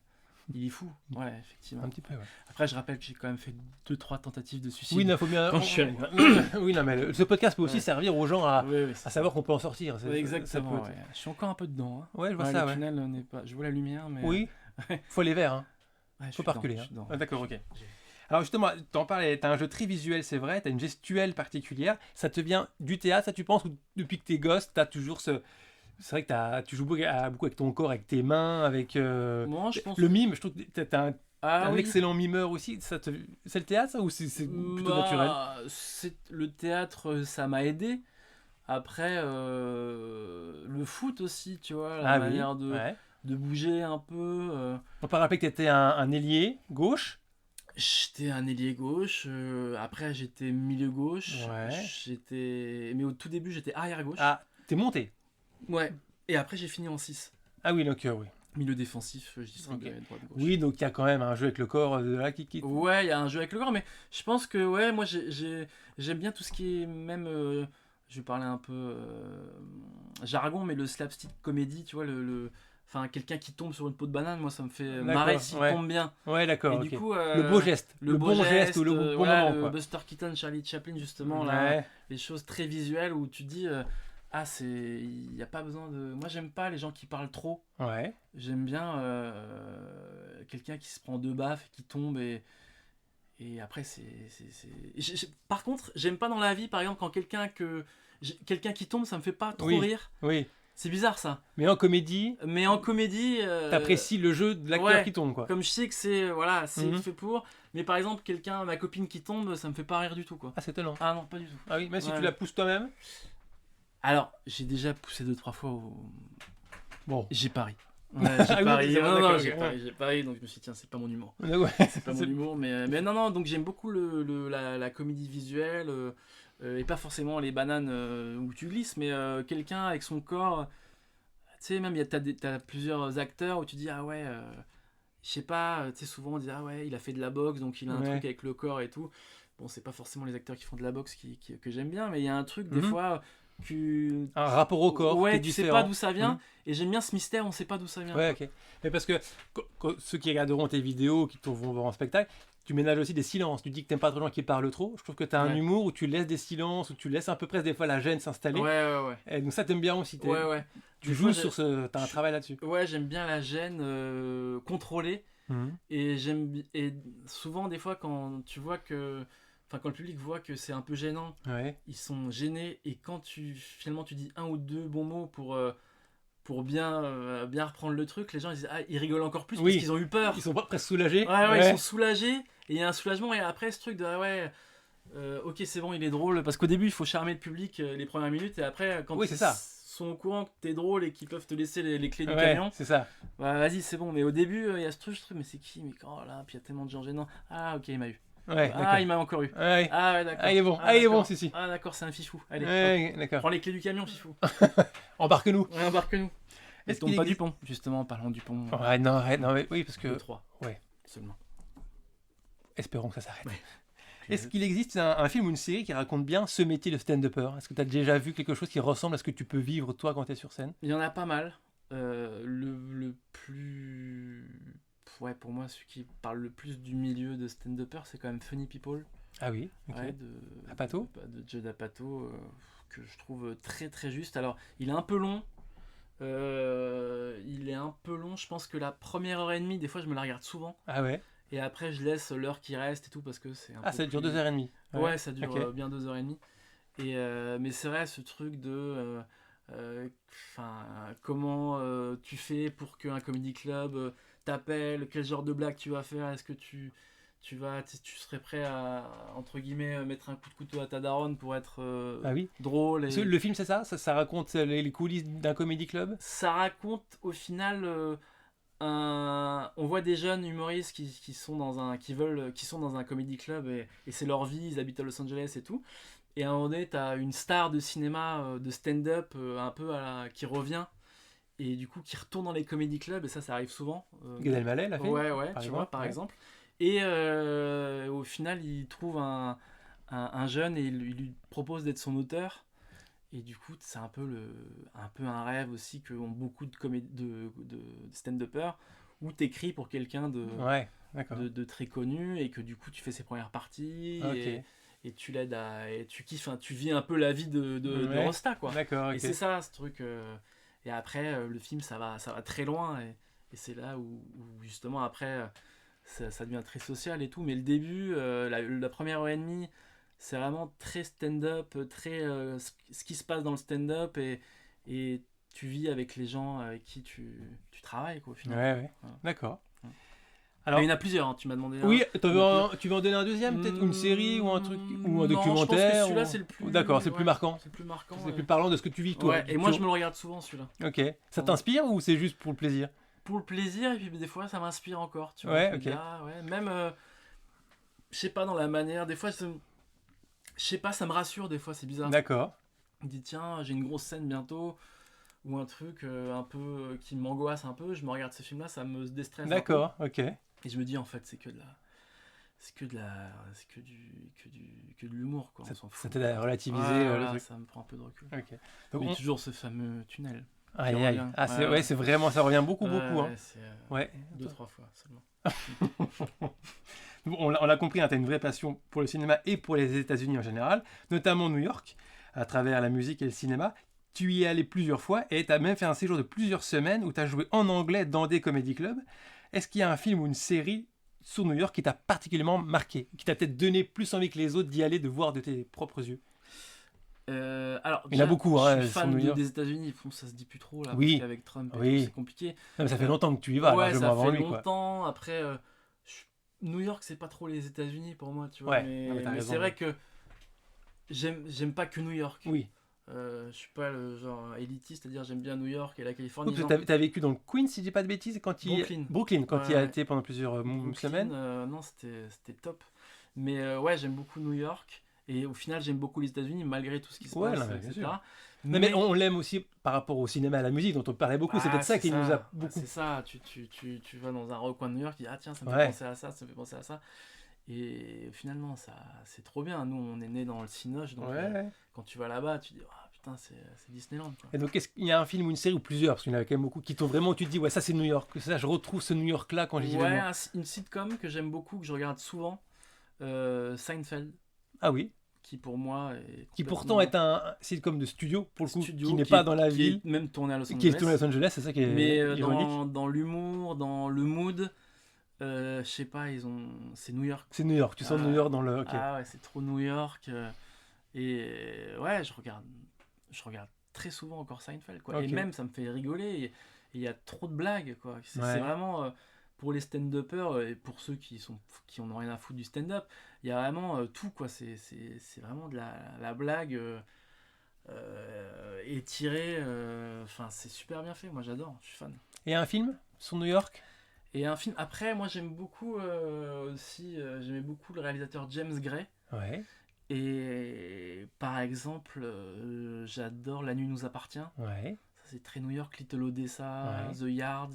Il est fou, ouais, effectivement. un petit peu, ouais. Après, je rappelle que j'ai quand même fait 2-3 tentatives de suicide. Oui, il faut bien... Quand je suis allé. Oui, non, mais ce podcast peut aussi Ouais. servir aux gens à Oui, c'est à savoir qu'on peut en sortir. ça. Ouais, exactement. Ça peut- Ouais. Je suis encore un peu dedans. Hein. Ouais, je vois Ouais, ça, le ouais. tunnel n'est pas. Je vois la lumière, mais. Oui, Ouais. faut aller vers, hein. Ouais, je Faut suis pas dedans, reculer. je Hein. suis dedans. Ah, d'accord, ok. J'ai- Alors justement, t'en parlais, t'as un jeu très visuel, c'est vrai, t'as une gestuelle particulière. Ça te vient du théâtre, ça tu penses, ou depuis que t'es gosse, t'as toujours ce... C'est vrai que tu joues beaucoup avec ton corps, avec tes mains, avec... Moi, je pense. Le mime, je trouve que t'as Ah un oui. excellent mimeur aussi. C'est le théâtre, ça, ou c'est plutôt Bah, naturel? le théâtre, ça m'a aidé. Après, le foot aussi, tu vois, la Ah oui, manière ouais. de bouger un peu. On peut rappeler que t'étais un ailier gauche. J'étais un ailier gauche, après j'étais milieu gauche, Ouais. mais au tout début j'étais arrière gauche. Ah, t'es monté. Ouais, et après j'ai fini en 6. Ah oui, donc oui. Milieu défensif, je distribue Ok. droite-gauche. Oui, donc il y a quand même un jeu avec le corps de là qui... Ouais, il y a un jeu avec le corps, mais je pense que ouais, moi j'aime bien tout ce qui est même, je vais parler un peu jargon, mais le slapstick comédie, tu vois, enfin quelqu'un qui tombe sur une peau de banane, moi ça me fait marrer D'accord, s'il ouais. tombe bien. Ouais, d'accord, Et ok. du coup, Le beau geste. Le bon geste ou le bon voilà, moment, le quoi. Buster Keaton, Charlie Chaplin, justement, là, Ouais. les choses très visuelles où tu te dis, ah, il n'y a pas besoin de. Moi, j'aime pas les gens qui parlent trop. Ouais. J'aime bien quelqu'un qui se prend deux baffes et qui tombe et après, Par contre, j'aime pas dans la vie, par exemple, quand quelqu'un qui tombe, ça me fait pas trop Oui. rire. Oui. C'est bizarre ça. Mais en comédie, Mais en comédie. t'apprécies le jeu de l'acteur ouais. qui tombe, quoi. Comme je sais que c'est voilà, c'est Mhm. fait pour. Mais par exemple, ma copine qui tombe, ça me fait pas rire du tout, quoi. Ah, c'est étonnant. Ah non, pas du tout. Ah oui, même si Ouais. tu la pousses toi-même. Alors, j'ai déjà poussé 2-3 fois Bon. J'ai pari. Ah Ouais, j'ai oui, pari. c'est vrai, Non, d'accord, j'ai ok. pari, j'ai pari, donc je me suis dit, tiens, c'est pas mon humour. Ouais. C'est pas mon humour, mais non, donc j'aime beaucoup la comédie visuelle, et pas forcément les bananes où tu glisses, mais quelqu'un avec son corps. Tu sais, même, t'as plusieurs acteurs où tu dis, ah ouais, je sais pas, tu sais, souvent on dit, ah ouais, il a fait de la boxe, donc il a un Ouais. truc avec le corps et tout. Bon, c'est pas forcément les acteurs qui font de la boxe que j'aime bien, mais il y a un truc, des Mhm. fois, Un rapport au corps qui ouais, est tu sais différent. pas d'où ça vient, et j'aime bien ce mystère, on sait pas d'où ça vient. Ouais, ok. Mais parce que ceux qui regarderont tes vidéos, qui vont voir en spectacle, tu ménages aussi des silences. Tu dis que t'aimes pas trop les gens qui parlent trop. Je trouve que t'as un Ouais. humour où tu laisses des silences, où tu laisses un peu presque des fois la gêne s'installer. Ouais. Et donc ça t'aime bien aussi. Ouais. Tu Des joues fois, sur ce... T'as un travail là-dessus. Ouais, j'aime bien la gêne contrôlée. Mhm. Et souvent, des fois, quand tu vois que. Enfin, quand le public voit que c'est un peu gênant, Ouais. ils sont gênés. Et quand finalement tu dis un ou deux bons mots pour bien reprendre le truc, les gens ils disent, ah, ils rigolent encore plus Oui. parce qu'ils ont eu peur. Ils sont pas presque soulagés. Ouais, ils sont soulagés. Et il y a un soulagement. Et après, ce truc de, ah ouais. Ok, c'est bon, il est drôle. Parce qu'au début, il faut charmer le public les premières minutes. Et après, quand Oui, c'est ça. sont au courant que t'es drôle et qu'ils peuvent te laisser les clés du Ouais, camion, c'est ça. bah vas-y, c'est bon. Mais au début, il y a ce truc, mais c'est qui? Mais oh là, puis il y a tellement de gens gênants. Ah, ok, il m'a eu. Ouais, Ah, d'accord. il m'a encore eu. Ouais. Ah, ouais, d'accord. Ah, il est bon. Ah, Ah, il est d'accord. bon, si. Ah, d'accord, c'est un fifou. Allez, Ouais, hop. d'accord. Prends les clés du camion, fifou. Embarque-nous. Ouais, embarque-nous. Et Est-ce tombe qu'il pas existe- du pont, justement, parlons du pont. Ouais, non, arrête, non, mais oui, parce que. 3. Ouais. Seulement. Espérons que ça s'arrête. Ouais. Est-ce qu'il existe un film ou une série qui raconte bien ce métier de stand-upper? Est-ce que tu as déjà vu quelque chose qui ressemble à ce que tu peux vivre toi quand tu es sur scène? Il y en a pas mal. Le plus. Ouais, pour moi, celui qui parle le plus du milieu de stand-upper, c'est quand même Funny People. Ah oui, ok. Ouais, Apatow de Judd Apatow, que je trouve très très juste. Alors, il est un peu long. Je pense que la première heure et demie, des fois, je me la regarde souvent. Ah ouais. Et après, je laisse l'heure qui reste et tout parce que c'est un Ah, peu ça dure plus- 2h30. Ouais, ça dure ok. bien 2h30. Mais c'est vrai, ce truc de. Comment tu fais pour qu'un comedy club t'appelle, quel genre de blague tu vas faire, est-ce que tu serais prêt à, entre guillemets, mettre un coup de couteau à ta daronne pour être Ah oui. drôle Le film, c'est ça raconte les coulisses d'un comedy club? Ça raconte au final on voit des jeunes humoristes qui sont dans un comedy club et c'est leur vie, ils habitent à Los Angeles et tout. Et à un moment donné, t'as une star de cinéma, de stand-up, un peu qui revient et du coup qui retourne dans les comédie clubs, et ça arrive souvent. Gad Elmaleh l'a fait. Ouais, par tu exemple. vois, par exemple. Et au final, il trouve un jeune et il lui propose d'être son auteur. Et du coup, c'est un peu un rêve aussi que ont beaucoup de stand-uppers, où t'écris pour quelqu'un Ouais, d'accord. de très connu, et que du coup tu fais ses premières parties, Ok. et tu l'aides et tu kiffes, hein, tu vis un peu la vie de Ouais. Rosta, quoi. D'accord, Et ok. c'est ça, ce truc. Et après, le film, ça va très loin, et c'est là où justement après, ça devient très social et tout. Mais le début, la première heure et demie, c'est vraiment très stand-up, très ce qui se passe dans le stand-up, et tu vis avec les gens avec qui tu travailles, quoi, au final. Ouais. Voilà. D'accord. Ouais. Alors, Mais il y en a plusieurs, hein, tu m'as demandé oui, un. tu veux en donner un deuxième, peut-être une série ou un truc, ou un Non, je pense que documentaire celui-là, ou- c'est le plus. D'accord, c'est le plus Ouais, marquant. c'est le plus marquant. C'est le plus parlant de ce que tu vis, toi. Ouais, et moi, je me le regarde souvent, celui-là. Ok. Ça t'inspire ou c'est juste pour le plaisir? Pour le plaisir, et puis des fois, ça m'inspire encore, tu vois. Ouais, Je me dis, ok. ah, ouais, même, je sais pas, dans la manière, des fois, je sais pas, ça me rassure, des fois, c'est bizarre. D'accord. Je me dis, tiens, j'ai une grosse scène bientôt, ou un truc un peu qui m'angoisse un peu, je me regarde ces films-là, ça me déstresse un peu. D'accord, ok. Et je me dis, en fait, c'est que de l'humour, quoi. On s'en Ça fout. t'aide à relativiser Ouais, le voilà, truc. ça me prend un peu de recul. Ok. Donc, Mais toujours ce fameux tunnel. Aïe, qui aïe. revient. Ah, c'est Ouais, ouais, c'est vraiment, ça revient beaucoup, Ouais, beaucoup. Hein. ouais, c'est Ouais. 2-3 fois seulement. Bon, on l'a compris, hein, tu as une vraie passion pour le cinéma et pour les États-Unis en général, notamment New York, à travers la musique et le cinéma. Tu y es allé plusieurs fois et tu as même fait un séjour de plusieurs semaines où tu as joué en anglais dans des comédie clubs. Est-ce qu'il y a un film ou une série sur New York qui t'a particulièrement marqué, qui t'a peut-être donné plus envie que les autres d'y aller, de voir de tes propres yeux? Alors, Il y en a déjà, beaucoup, je hein, suis sur fan New York. des États-Unis. Bon, ça se dit plus trop là, Oui. parce qu'avec Trump et Oui. tout, c'est compliqué. Non, mais ça fait longtemps que tu y vas, Ouais, largement ça avant fait lui. Quoi. longtemps. Après, New York, c'est pas trop les États-Unis pour moi, tu vois. Ouais, mais non, mais t'as mais raison, c'est vrai ouais. que j'aime pas que New York. Oui. Je suis pas le genre élitiste, c'est-à-dire j'aime bien New York et la Californie. Oui, parce que t'as vécu dans le Queens, si je dis pas de bêtises, Brooklyn, quand Ouais, il y a ouais. été pendant plusieurs Brooklyn, semaines. non, c'était top. Mais ouais, j'aime beaucoup New York. Et au final, j'aime beaucoup les États-Unis, malgré tout ce qui se Ouais, passe, non, mais bien etc. sûr. Non, mais on l'aime aussi par rapport au cinéma, à la musique, dont on parlait beaucoup. C'est peut-être ça qui nous a beaucoup. C'est ça, tu vas dans un recoin de New York, tu dis, ah tiens, ça me fait Ouais. penser à ça, ça me fait penser à ça. Et finalement, c'est trop bien. Nous, on est nés dans le Cinoche, donc Ouais. quand tu vas là-bas, tu dis, ah putain, c'est Disneyland, quoi. Et donc, est-ce qu'il y a un film ou une série ou plusieurs, parce qu'il y en a quand même beaucoup, qui t'ont vraiment, tu te dis, ouais, ça c'est New York, ça je retrouve ce New York-là quand j'y vais. Ouais, une sitcom que j'aime beaucoup, que je regarde souvent, Seinfeld, Ah oui. qui pour moi est Qui complètement pourtant est un sitcom de studio, pour le coup, studio, qui n'est pas dans la qui ville, est même tourné à Los qui est Angeles. tourné à Los Angeles, c'est ça qui est Mais ironique. dans l'humour, dans le mood, je sais pas, c'est New York. C'est New York, tu sens Ah, New York dans le. Ok. Ah ouais, c'est trop New York. Et ouais, je regarde très souvent encore Seinfeld, quoi. Ok. Et même, ça me fait rigoler. Et il y a trop de blagues, quoi. C'est Ouais. vraiment pour les stand-uppers et pour ceux qui en ont rien à foutre du stand-up. Il y a vraiment tout, quoi. C'est vraiment de la blague étirée. Enfin, c'est super bien fait. Moi, j'adore. Je suis fan. Et un film sur New York? Et un film. Après, moi, j'aime beaucoup aussi. J'aimais beaucoup le réalisateur James Gray. Ouais. Et par exemple, j'adore La Nuit nous appartient. Ouais. Ça, c'est très New York. Little Odessa, Ouais. The Yards.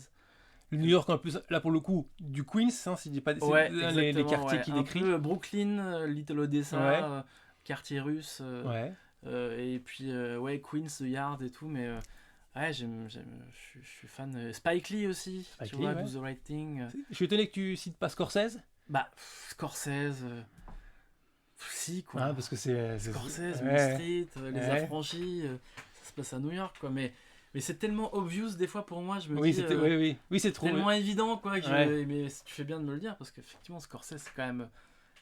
Le New York en plus, là pour le coup, du Queens, hein, si je dis pas c'est Ouais, les exactement, quartiers ouais. qu'il Un décrit. peu Brooklyn, Little Odessa, Ouais. quartier russe. Ouais. Et puis, ouais, Queens, The Yard et tout. Mais ouais, je suis fan. Spike Lee aussi, Spike tu Lee, vois, ouais. Do the Right Thing. Je suis étonné que tu cites pas Scorsese. Bah, Scorsese. Si, quoi. Ah, parce que c'est. Scorsese, Ouais. Wall Street, Les Ouais. Affranchis, ça se passe à New York, quoi. Mais c'est tellement obvious des fois pour moi, je me Oui, dis. oui, c'est trop. Tellement évident, quoi. Ouais. Mais tu fais bien de me le dire, parce qu'effectivement, Scorsese, c'est quand même.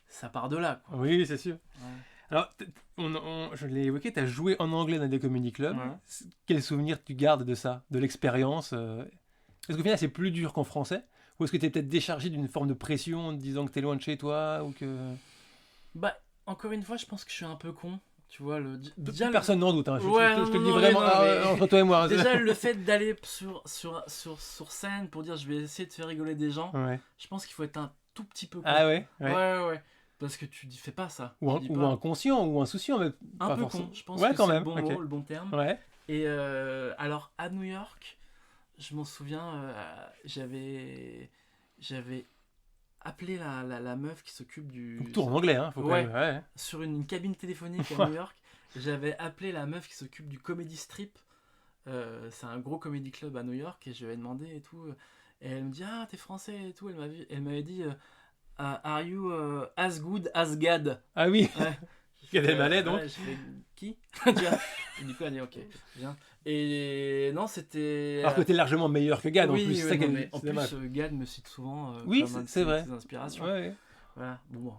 Ça part de là, quoi. Oui, c'est sûr. Ouais. Alors, je l'ai évoqué, tu as joué en anglais dans des comedy clubs. Ouais. Quel souvenir tu gardes de ça, de l'expérience Est-ce qu'au final, c'est plus dur qu'en français? Ou est-ce que tu es peut-être déchargé d'une forme de pression en te disant que tu es loin de chez toi ou que... Bah, encore une fois, je pense que je suis un peu con. Tu vois, Personne n'en doute, hein. Ouais, je te le dis non, vraiment mais non, mais- entre toi et moi. Déjà, le fait d'aller sur scène pour dire je vais essayer de faire rigoler des gens, Ouais. je pense qu'il faut être un tout petit peu con. Ah ouais, Ouais. Parce que tu dis, fais pas ça. Ou, Tu dis ou pas. inconscient, ou insouciant, mais Un pas peu forcément. con, je pense Ouais, que quand c'est même. le bon ok. mot, le bon terme. Ouais. Et alors, à New York, je m'en souviens, j'avais appelé la meuf qui s'occupe du... Donc, tout en anglais, hein. Faut quand Ouais. même- ouais. Sur une cabine téléphonique à New York. J'avais appelé la meuf qui s'occupe du Comedy Strip. C'est un gros comedy club à New York et je lui avais demandé et tout. Et elle me dit ah t'es français et tout. Elle m'avait dit are you as good as God? Ah oui, Ouais. Gad Elmaleh, donc. Ouais, je fais qui? Tu vois. Et du coup elle dit ok bien. Et non c'était. Alors que t'es largement meilleur que Gad, oui, en plus. ouais, C'est ça non, qui est- mais en c'est plus dommage. Gad me cite souvent Oui, comme un de c'est vrai. ses inspirations. Ouais, ouais. Voilà bon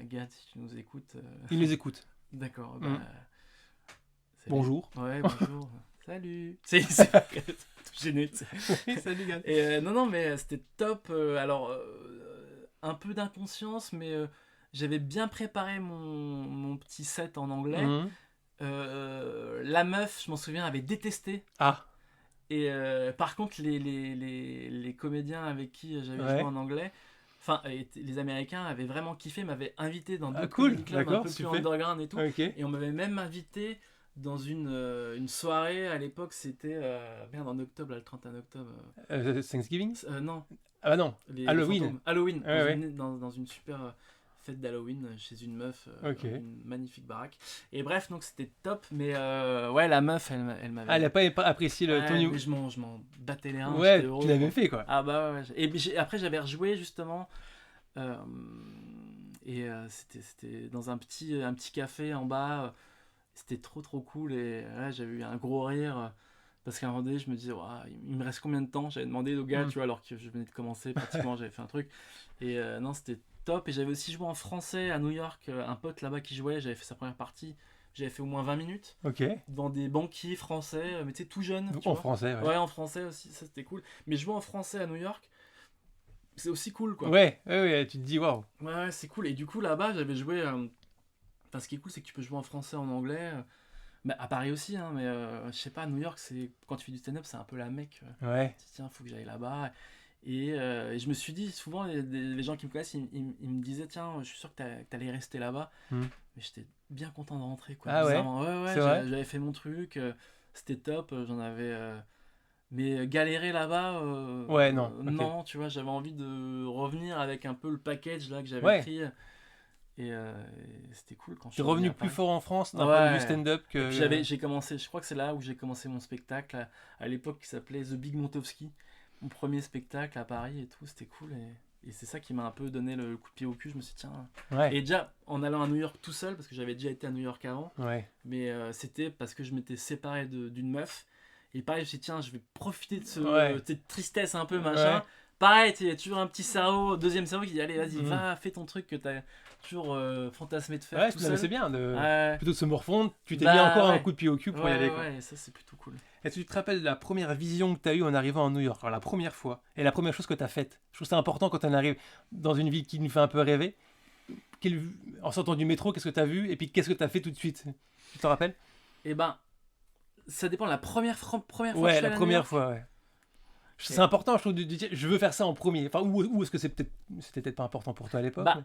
Gad si tu nous écoutes. Il nous écoute. D'accord. Mm. Bah, salut. Bonjour. Ouais, bonjour. Salut. C'est tout gêné. Tu sais. Salut Gad. Et non, mais c'était top. Alors, un peu d'inconscience, mais j'avais bien préparé mon petit set en anglais. Mhm. La meuf, je m'en souviens, avait détesté. Ah, Et par contre, les comédiens avec qui j'avais Ouais. joué en anglais, enfin, les Américains avaient vraiment kiffé, m'avaient invité dans Ah, d'autres cool, comedy clubs un d'accord, peu plus super. underground et tout. ok. Et on m'avait même invité dans une soirée, à l'époque c'était, merde, en octobre, là, le 31 octobre. Thanksgiving Non, Ah bah non. les Halloween. fantômes. Halloween, Ouais, dans une super fête d'Halloween chez une meuf, Ok. une magnifique baraque. Et bref, donc c'était top, mais ouais, la meuf, elle m'avait... Ah, elle a pas apprécié le ton Ouais, niveau. mais je m'en battais les reins. Ouais, j'étais heureux, tu l'avais moi. fait quoi. Ah bah ouais. Et puis après j'avais rejoué justement. C'était dans un petit café en bas. C'était trop cool. Et là j'avais eu un gros rire. Parce qu'à un moment donné, je me disais, ouah, il me reste combien de temps? J'avais demandé au gars, Mm. tu vois, alors que je venais de commencer, pratiquement, j'avais fait un truc. Et non, c'était top. Et j'avais aussi joué en français à New York. Un pote là-bas qui jouait, j'avais fait sa première partie. J'avais fait au moins 20 minutes Ok. devant des banquiers français, mais tu sais, tout jeunes. Donc, Tu en vois. français, ouais. Ouais, en français aussi, ça c'était cool. Mais jouer en français à New York, c'est aussi cool quoi. Ouais, tu te dis waouh. Ouais, c'est cool. Et du coup, là-bas, j'avais joué. Enfin, ce qui est cool, c'est que tu peux jouer en français, en anglais. Mais à Paris aussi, hein, mais je sais pas, à New York, c'est quand tu fais du stand-up, c'est un peu la mecque. Ouais. Tu te dis, tiens, faut que j'aille là-bas. Et je me suis dit, souvent, les gens qui me connaissent, ils me disaient, tiens, je suis sûr que t'allais rester là-bas. Hmm. Mais j'étais bien content de rentrer, quoi. Ah ouais? Bizarrement. Ouais, C'est vrai? j'avais fait mon truc, c'était top, j'en avais. Mais galérer là-bas, Ouais, non, ok. non, tu vois, j'avais envie de revenir avec un peu le package là que j'avais Ouais. pris. Et c'était cool quand je T'es suis revenu à plus Paris. fort en France d'un Ouais. point de vue stand-up Et que. puis j'ai commencé, je crois que c'est là où j'ai commencé mon spectacle à l'époque qui s'appelait The Big Montowski. Mon premier spectacle à Paris et tout, c'était cool. Et c'est ça qui m'a un peu donné le coup de pied au cul. Je me suis dit, tiens. Ouais. Et déjà, en allant à New York tout seul, parce que j'avais déjà été à New York avant, Ouais. mais c'était parce que je m'étais séparé d'une meuf. Et pareil, je me suis dit, tiens, je vais profiter de Ouais. cette tristesse un peu, machin. Ouais. Pareil, il y a toujours un petit cerveau, deuxième cerveau qui dit, allez, vas-y, Mhm. va, fais ton truc que t'as toujours fantasmé de faire Ouais, tout non, mais seul. c'est bien de. Ouais. Plutôt de se morfondre, tu t'es Bah, mis encore un ouais. coup de pied au cul pour y aller. Quoi. Ouais, ça c'est plutôt cool. Est-ce que tu te rappelles de la première vision que tu as eue en arrivant à New York? Alors, la première fois. Et la première chose que tu as faite. Je trouve ça important quand on arrive dans une ville qui nous fait un peu rêver. En sortant du métro, qu'est-ce que tu as vu? Et puis, qu'est-ce que tu as fait tout de suite? Tu t'en rappelles? Et ben, ça dépend de la première fois que je suis Ouais, allé la à New première York. fois, ouais. C'est important, je trouve, de dire, je veux faire ça en premier. Enfin, ou est-ce que c'était peut-être pas important pour toi à l'époque? Bah,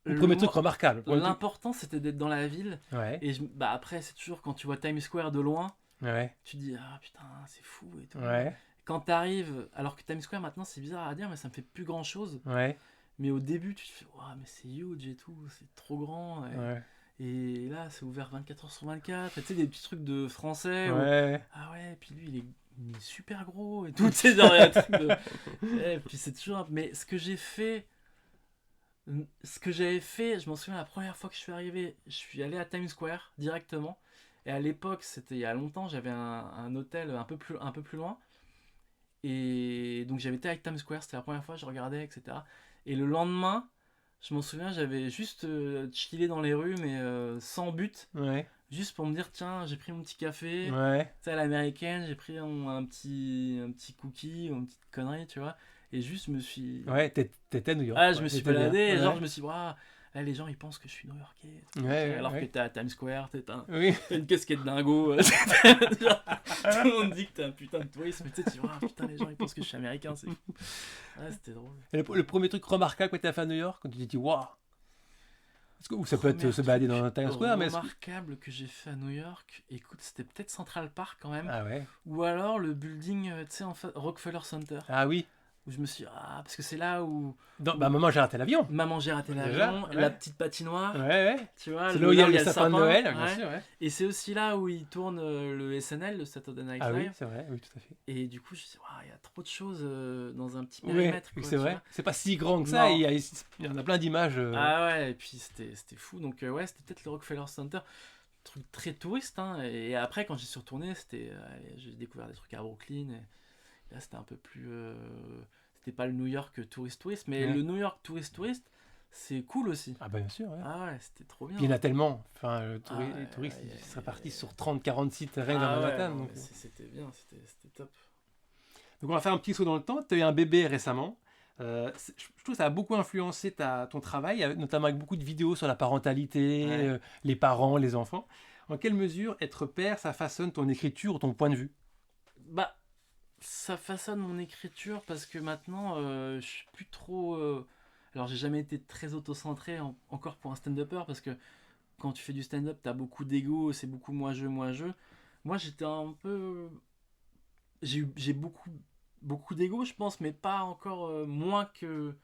Le premier le truc mo- remarquable. le premier truc- L'important c'était d'être dans la ville. Ouais, Et bah, après, c'est toujours quand tu vois Times Square de loin, ouais, tu te dis, ah putain, c'est fou et tout. ouais, Quand t'arrives, alors que Times Square maintenant c'est bizarre à dire, mais ça me fait plus grand chose. ouais, Mais au début, tu te fais, waouh, mais c'est huge et tout, c'est trop grand. ouais, Et là, c'est ouvert 24 heures sur 24. Et tu sais, des petits trucs de français. où, ouais. ah ouais, et puis lui, il est super gros et tout. Tu sais, genre, il y a un truc de. Et puis c'est toujours. Mais ce que j'ai fait. Ce que j'avais fait, je m'en souviens la première fois que je suis arrivé, je suis allé à Times Square directement. Et à l'époque, c'était il y a longtemps, j'avais un hôtel un peu plus loin. Et donc j'avais été à Times Square, c'était la première fois, je regardais, etc. Et le lendemain, je m'en souviens, j'avais juste chillé dans les rues, mais sans but. Ouais, Juste pour me dire, tiens, j'ai pris mon petit café, ouais. tu sais, à l'américaine, j'ai pris un petit cookie, ou une petite connerie, tu vois. Et juste, je me suis. Ouais, t'étais à New York. Ah, je quoi. me suis T'étais bien. baladé, et genre, Ouais. je me suis dit, waouh, là, les gens, ils pensent que je suis new-yorkais. et tout, Ouais, alors ouais. que t'es à Times Square, Oui, t'as une casquette dingo. Genre, tout le monde dit que t'es un putain de touriste, mais tu sais, tu vois, putain, les gens, ils pensent que je suis américain, c'est fou. Ouais, c'était drôle. et le premier truc remarquable que tu as fait à New York, quand tu t'es dit, waouh, Ou ça peut être se balader dans un Times Square, mais... remarquable que j'ai fait à New York, écoute, c'était peut-être Central Park quand même. Ah ouais. Ou alors le building, tu sais, en fait, Rockefeller Center. Ah oui. Où je me suis dit, parce que c'est là où... Maman, j'ai raté l'avion. Maman, j'ai raté l'avion, la petite patinoire. Ouais. Tu vois, c'est là où il y a le sapin de Noël, bien ouais. sûr. Ouais. Et c'est aussi là où ils tournent le SNL, le Saturday Night Live. Ah oui, c'est vrai, oui, tout à fait. Et du coup, je me suis dit, il y a trop de choses dans un petit périmètre. Oui, quoi, c'est vrai. vois. C'est pas si grand que ça, Non. il y en a plein d'images. Ah ouais, et puis c'était fou. Donc ouais, c'était peut-être le Rockefeller Center. Truc très touriste. Hein. Et après, quand j'y suis retourné, j'ai découvert des trucs à Brooklyn. Et là, c'était un peu plus... C'était pas le New York touriste, mais le New York touriste, c'est cool aussi. Ah bah bien sûr, ouais. Ah ouais, c'était trop bien. Puis il y en a tellement. Enfin, les touristes, ils seraient partis sur 30-40 sites rien dans Manhattan. Ouais, donc... C'était bien, c'était top. Donc on va faire un petit saut dans le temps. Tu as eu un bébé récemment. Je trouve que ça a beaucoup influencé ton travail, notamment avec beaucoup de vidéos sur la parentalité, les parents, les enfants. En quelle mesure être père, ça façonne ton écriture ou ton point de vue ? Bah, ça façonne mon écriture parce que maintenant, je suis plus trop... Alors, j'ai jamais été très auto-centré encore pour un stand-upper parce que quand tu fais du stand-up, t'as beaucoup d'ego, c'est beaucoup moi-je. Moi, j'étais un peu... J'ai beaucoup d'ego, je pense, mais pas encore moins que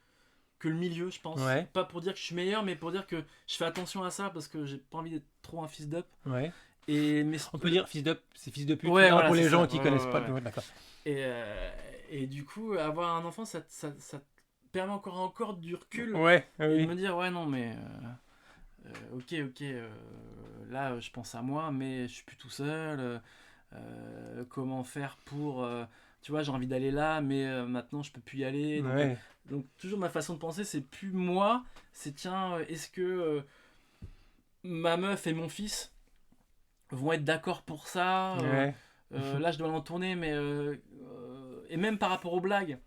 le milieu, je pense. Ouais. Pas pour dire que je suis meilleur, mais pour dire que je fais attention à ça parce que j'ai pas envie d'être trop un fils d'up. Ouais. Mais on peut dire fils d'up, c'est fils de pute voilà, pour les gens qui connaissent pas. Ouais. D'accord. Et du coup, avoir un enfant, ça te permet encore du recul. Ouais, et oui. de me dire, ouais, non, mais ok, là, je pense à moi, mais je suis plus tout seul. Comment faire pour... tu vois, j'ai envie d'aller là, mais maintenant, je peux plus y aller. Donc, toujours ma façon de penser, c'est plus moi, c'est tiens, est-ce que ma meuf et mon fils vont être d'accord pour ça là, je dois l'en tourner, mais... et même par rapport aux blagues,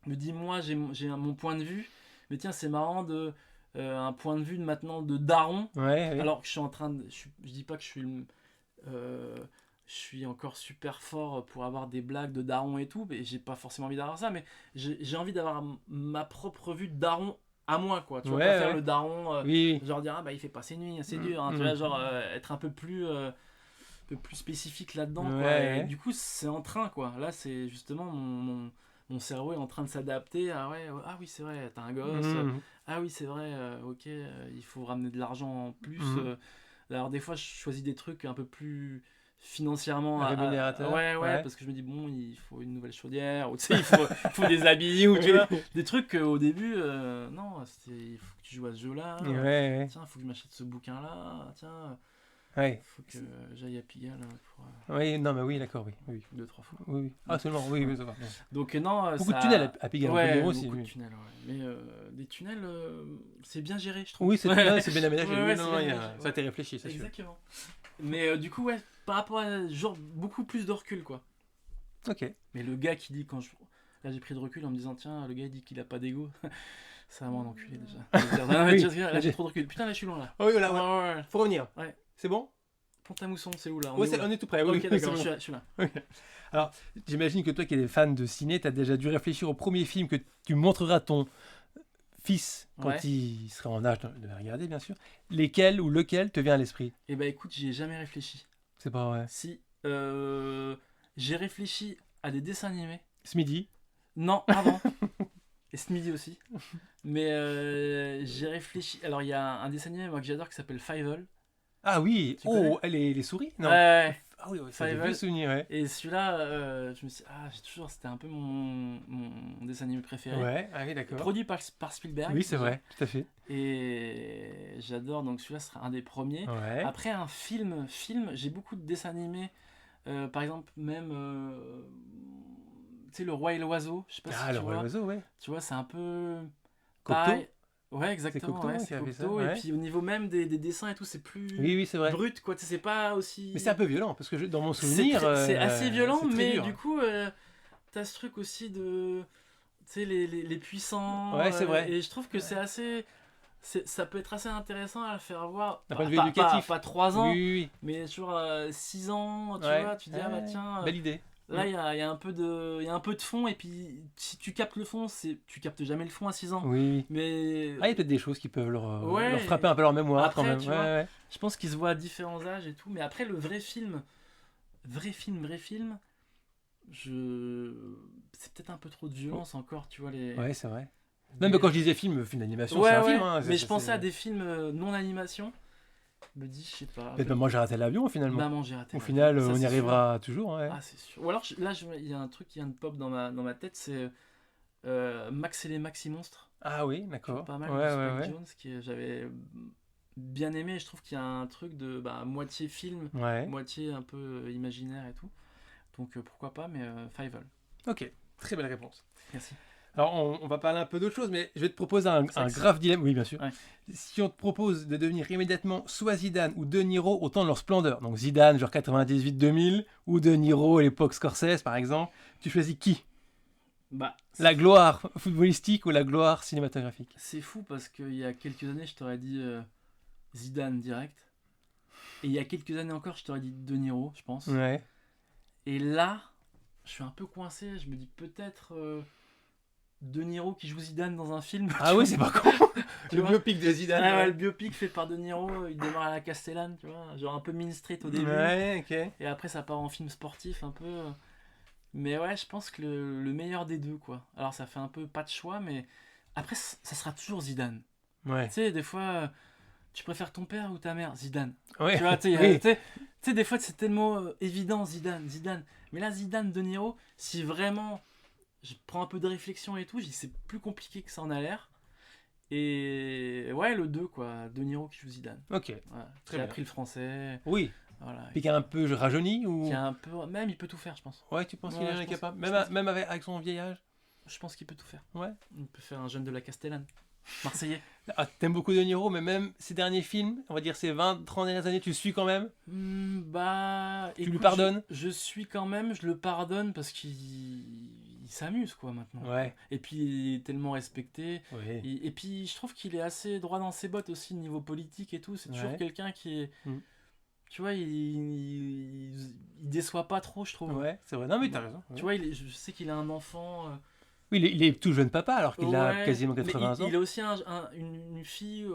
je me dis, moi, j'ai mon point de vue, mais tiens, c'est marrant un point de vue maintenant de daron, alors que je suis en train de... Je dis pas que je suis encore super fort pour avoir des blagues de daron et tout, mais j'ai pas forcément envie d'avoir ça, mais j'ai envie d'avoir ma propre vue de daron à moi, quoi. Tu vois, pas faire le daron, genre dire, il fait pas ses nuits, c'est dur, hein, tu vois, genre être un peu plus spécifique là-dedans, quoi. Et du coup, c'est en train, quoi. Là, c'est justement mon cerveau est en train de s'adapter à oui, c'est vrai, t'as un gosse, ah oui, c'est vrai, ok, il faut ramener de l'argent en plus. Alors, des fois, je choisis des trucs un peu plus financièrement rémunérateur, parce que je me dis bon, il faut une nouvelle chaudière, ou tu sais, il faut des habits, ou tu vois, des trucs au début non, il faut que tu joues à ce jeu là, tiens, il faut que je m'achète ce bouquin là, tiens, faut que j'aille à Pigalle pour d'accord, oui. 2-3 fois, oui. Ah seulement, oui, ça va. Donc non, beaucoup de tunnels à Pigalle, beaucoup de tunnels, mais des tunnels, c'est bien géré, je trouve. Oui, c'est bien aménagé, ça a été réfléchi, c'est sûr. Exactement. Mais du coup, par rapport à genre beaucoup plus de recul, quoi. Ok. Mais le gars qui dit là j'ai pris de recul en me disant tiens, le gars il dit qu'il a pas d'ego, ça va m'en enculer déjà. Là j'ai trop de recul. Putain, là je suis loin là. Oui, voilà. Faut revenir. Ouais. C'est bon? Pont-à-Mousson, c'est où là? On est tout près. Ok, d'accord, je suis là. Okay. Alors, j'imagine que toi qui es fan de ciné, tu as déjà dû réfléchir au premier film que tu montreras à ton fils quand il sera en âge de le regarder, bien sûr. Lequel te vient à l'esprit? Eh ben écoute, j'y ai jamais réfléchi. C'est pas vrai. Si. J'ai réfléchi à des dessins animés. Ce midi? Non, avant. Et ce midi aussi. Mais j'ai réfléchi. Alors il y a un dessin animé moi, que j'adore qui s'appelle Fievel. Ah oui, les souris? Non. Ah oui, ça fait souvenir, Et celui-là, je me suis dit, c'était un peu mon dessin animé préféré. Oui, d'accord. Produit par Spielberg. Oui, c'est vrai, tout à fait. Et j'adore, donc celui-là sera un des premiers. Après, un film, j'ai beaucoup de dessins animés. Par exemple, même, tu sais, Le Roi et l'Oiseau. Je sais pas si tu vois. Le Roi et l'Oiseau, Tu vois, c'est un peu... Cocteau. Ouais, exactement, c'est Cocteau. Et puis au niveau même des dessins et tout, c'est plus c'est vrai. brut, quoi. C'est pas aussi... Mais c'est un peu violent, parce que dans mon souvenir... C'est assez violent, mais dur. Du coup, t'as ce truc aussi de... Tu sais, les puissants... Ouais, c'est vrai. Et je trouve que c'est assez... Ça peut être assez intéressant à le faire voir. D'un point de vue éducatif. Pas 3 ans, oui. mais toujours 6 ans, tu vois, tu dis, tiens... Belle idée. Là, il y a un peu de fond, et puis si tu captes le fond, tu captes jamais le fond à 6 ans. Oui. Mais Ah, il y a peut-être des choses qui peuvent leur ouais, frapper un peu leur mémoire après, quand même. tu Ouais, vois, ouais. je pense qu'ils se voient à différents âges et tout. Mais après, le vrai film, c'est peut-être un peu trop de violence encore, tu vois. Ouais, c'est vrai. Même quand je disais film d'animation, c'est Ouais, un ouais. film. Hein. Mais je pensais à des films non animation. Je me dis, je sais pas. Peut-être Maman, j'ai raté l'avion finalement. Maman, j'ai raté Au l'avion. final, Ça, on y c'est arrivera toujours. Ouais. sûr. Ah, c'est sûr. Ou alors, il y a un truc qui vient de pop dans ma tête, c'est Max et les Maxi Monstres. Ah oui, Tu vois, d'accord. pas mal Ouais, de ouais, Spike ouais. Jonze, j'avais bien aimé. Je trouve qu'il y a un truc de moitié film, Ouais. moitié un peu imaginaire et tout. Donc pourquoi pas, mais Fievel. Ok, très belle réponse. Merci. Alors, on va parler un peu d'autre chose, mais je vais te proposer un Sexe. grave dilemme. Oui, bien sûr. Ouais. Si on te propose de devenir immédiatement soit Zidane ou De Niro au temps de leur splendeur, donc Zidane, genre 98-2000, ou De Niro à l'époque Scorsese, par exemple, tu choisis qui? Bah, La gloire footballistique ou la gloire cinématographique? c'est fou parce qu'il y a quelques années, je t'aurais dit Zidane direct. Et il y a quelques années encore, je t'aurais dit De Niro, je pense. Ouais. Et là, je suis un peu coincé. Je me dis peut-être De Niro qui joue Zidane dans un film. Ah oui, c'est pas con. Tu Le vois biopic de Zidane. Ah ouais, ouais. le biopic fait par De Niro, il démarre à la Castellane, tu vois, genre un peu Mean Street au début. Ouais, ok. Et après, ça part en film sportif un peu. Mais ouais, je pense que le meilleur des deux, quoi. Alors, ça fait un peu pas de choix, mais après, ça sera toujours Zidane. Ouais. Tu sais, des fois, tu préfères ton père ou ta mère? Zidane. Ouais. Tu vois, tu Oui. sais, des fois, c'est tellement évident, Zidane. Mais là, Zidane, De Niro, si vraiment je prends un peu de réflexion et tout, je dis c'est plus compliqué que ça en a l'air. Et ouais, le 2, quoi. De Niro qui joue Zidane. Ok. Voilà. Très J'ai bien. appris le français. Oui. Voilà. Puis qui est un peu rajeuni ou. Qui a un peu. Même, il peut tout faire, je pense. Ouais, tu penses qu'il Ouais, est je pense- capable je même, pense- même avec son vieil âge. Je pense qu'il peut tout faire. Ouais. Il peut faire un jeune de la Castellane. Marseillais. Ah, t'aimes beaucoup De Niro, mais même ces derniers films, on va dire ces 20-30 dernières années, tu le suis quand même? Tu lui pardonnes? je suis quand même, je le pardonne parce qu'il s'amuse, quoi, maintenant. Ouais. Et puis, il est tellement respecté. Oui. Et puis, je trouve qu'il est assez droit dans ses bottes aussi, niveau politique et tout. C'est toujours Ouais. quelqu'un qui est. Mm. Tu vois, il déçoit pas trop, je trouve. Ouais, c'est vrai. Non, mais t'as raison. Tu vois, je sais qu'il a un enfant. Oui, il est tout jeune papa alors qu'il a Ouais, quasiment mais 80 ans. il a aussi une fille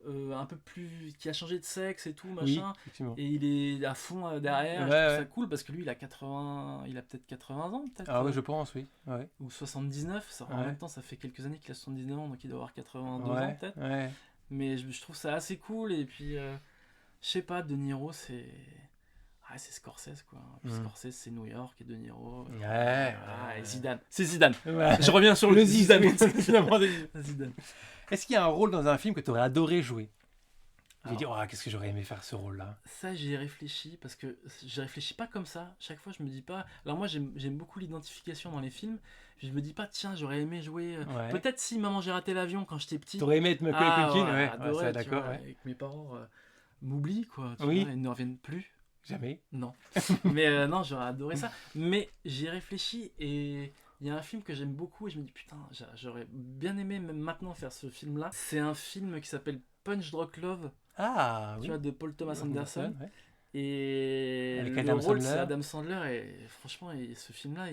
un peu plus. Qui a changé de sexe et tout, Oui, machin. effectivement. Et il est à fond derrière. Ouais, Je trouve ouais. ça cool parce que lui, il a peut-être 80 ans, peut-être. Ah oui, je pense, oui. Ouais. Ou 79. En Ouais. même temps, ça fait quelques années qu'il a 79 ans, donc il doit avoir 82 ans, Ouais. peut-être. Ouais. Mais je trouve ça assez cool. Et puis, je sais pas, De Niro, c'est. Ah, c'est Scorsese, quoi. Puis Mm. Scorsese, c'est New York et De Niro. Ouais. Ah, et Zidane. C'est Zidane. Ouais. Je reviens sur le Zidane. Finalement, Zidane. Est-ce qu'il y a un rôle dans un film que tu aurais adoré jouer? J'ai Alors, dit, oh, qu'est-ce que j'aurais aimé faire ce rôle-là? ça, j'y ai réfléchi parce que je réfléchis pas comme ça. Chaque fois, je me dis pas. Alors, moi, j'aime beaucoup l'identification dans les films. Je me dis pas, tiens, j'aurais aimé jouer. Ouais. Peut-être si Maman, j'ai raté l'avion quand j'étais petit. T'aurais aimé être Macaulay Culkin? Ouais, adoré, ça, tu d'accord. vois, Ouais. avec mes parents m'oublient, quoi. Tu Oui. vois, ils ne reviennent plus. Jamais. Non. Mais non, j'aurais adoré ça. Mais j'y ai réfléchi et il y a un film que j'aime beaucoup et je me dis putain, j'aurais bien aimé même maintenant faire ce film-là. C'est un film qui s'appelle Punch Drunk Love, Ah, tu oui. vois, de Paul Thomas Anderson. Ouais. Et Avec le Adam rôle, Sandler. c'est Adam Sandler et franchement, ce film-là,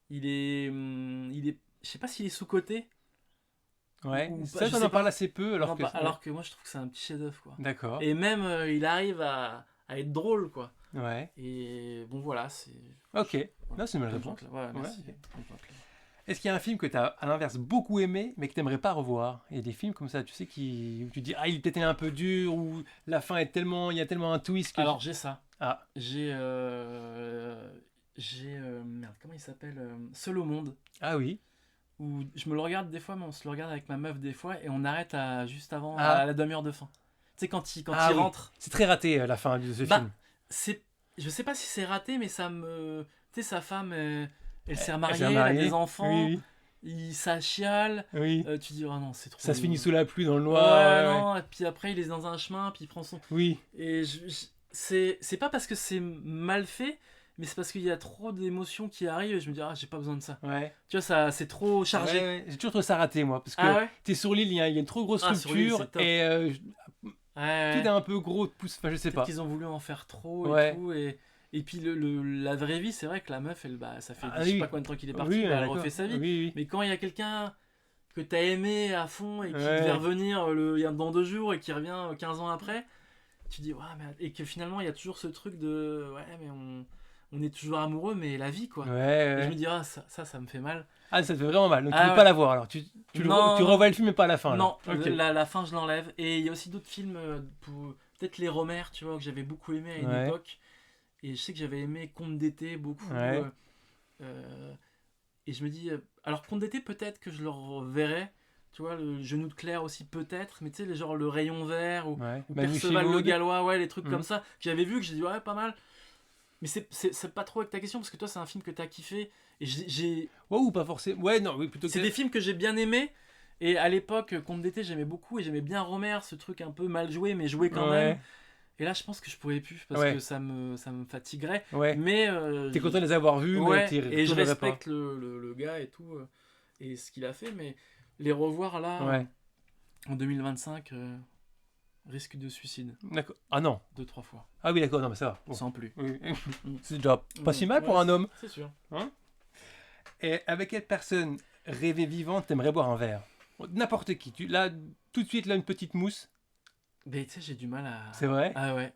il est, je sais pas s'il est sous-coté. Ouais. Ou pas, Ça, je on sais en parle pas. assez peu. Alors Non, que... alors que moi, je trouve que c'est un petit chef-d'œuvre, quoi. D'accord. Et même, il arrive à être drôle, quoi. Ouais. Et bon, voilà, c'est. Ok. Non, c'est une bonne réponse. Ouais, merci. Ouais, Est-ce qu'il y a un film que tu as, à l'inverse, beaucoup aimé, mais que tu n'aimerais pas revoir? Il y a des films comme ça, tu sais, où tu dis, ah, il est peut-être un peu dur, ou la fin est tellement, il y a tellement un twist que... Alors, j'ai ça. Ah, J'ai. Merde, comment il s'appelle Seul au monde. ah oui. Où je me le regarde des fois, mais on se le regarde avec ma meuf des fois, et on arrête juste avant, Ah. à la demi-heure de fin. Tu sais, quand il Ah oui. rentre. C'est très raté, la fin de ce film. Je sais pas si c'est raté, mais ça me. Tu sais, sa femme, elle s'est Elle mariée, s'est elle a mariée. des enfants, Oui, ça chiale. oui. Tu dis, oh non, c'est trop. Ça se finit sous la pluie, dans le Ouais, noir. ouais, ouais. non, et puis après, il est dans un chemin, puis il prend son. Oui. Et c'est pas parce que c'est mal fait, mais c'est parce qu'il y a trop d'émotions qui arrivent et je me dis, ah, j'ai pas besoin de ça. Ouais. Tu vois, ça, c'est trop chargé. Ouais, ouais. J'ai toujours trouvé ça raté, moi, parce que Ah ouais. t'es sur l'île, il y a une trop grosse Ah, sur l'île, structure, c'est top. et Ouais, tout est un peu gros, enfin, je sais peut-être pas. qu'ils ont voulu en faire trop Ouais. et tout. Et puis la vraie vie, c'est vrai que la meuf, ça fait je sais oui. pas combien de temps qu'il est parti, Oui, elle d'accord. refait sa vie. Oui, oui. Mais quand il y a quelqu'un que t'as aimé à fond et qui Ouais. devait revenir dans 2 jours et qui revient 15 ans après, tu dis, ouais, et que finalement, il y a toujours ce truc de, ouais, mais on est toujours amoureux, mais la vie, quoi. Ouais, Et je ouais. me dis, ça me fait mal. Ah, ça te fait vraiment mal. Donc tu Ah veux ouais. pas la voir alors. Tu Non, non, revois le film mais pas à la fin là. non, Ok. la fin, je l'enlève. Et il y a aussi d'autres films, peut-être Les Romères, tu vois, que j'avais beaucoup aimé à une Ouais. époque. Et je sais que j'avais aimé Conte d'été beaucoup. Ouais. Et je me dis, alors Conte d'été, peut-être que je le reverrai. Tu vois, le Genou de Claire aussi, peut-être. Mais tu sais, genre le Rayon Vert Ouais. ou Manu Perceval le Chimaude. Gallois, ouais, les trucs Mhm. comme ça, que j'avais vu, que j'ai dit, ouais, pas mal. Mais c'est pas trop avec ta question, parce que toi, c'est un film que t'as kiffé. Et Ouais, ou pas forcément. Ouais, non, oui, plutôt c'est que. des films que j'ai bien aimés. Et à l'époque, Conte d'été, j'aimais beaucoup. Et j'aimais bien Romer, ce truc un peu mal joué, mais joué quand même. Ouais. Et là, je pense que je pourrais plus, parce Ouais. que ça me fatiguerait. Ouais. Mais T'es content de les avoir vus, mais ouais, t'y et je retournerais pas. respecte le gars et tout, et ce qu'il a fait, mais les revoir là, Ouais. en 2025, risque de suicide, D'accord. Ah non. 2-3 fois, Ah oui, d'accord, non, mais ça va. Bon. sans plus. Oui. Mm. C'est déjà pas si mal pour Ouais, un homme. c'est sûr. Hein. Et avec quelle personne rêvée vivante t'aimerais boire un verre? N'importe qui. Là, tout de suite, là, une petite mousse. Mais tu sais, j'ai du mal à. C'est vrai? Ah ouais,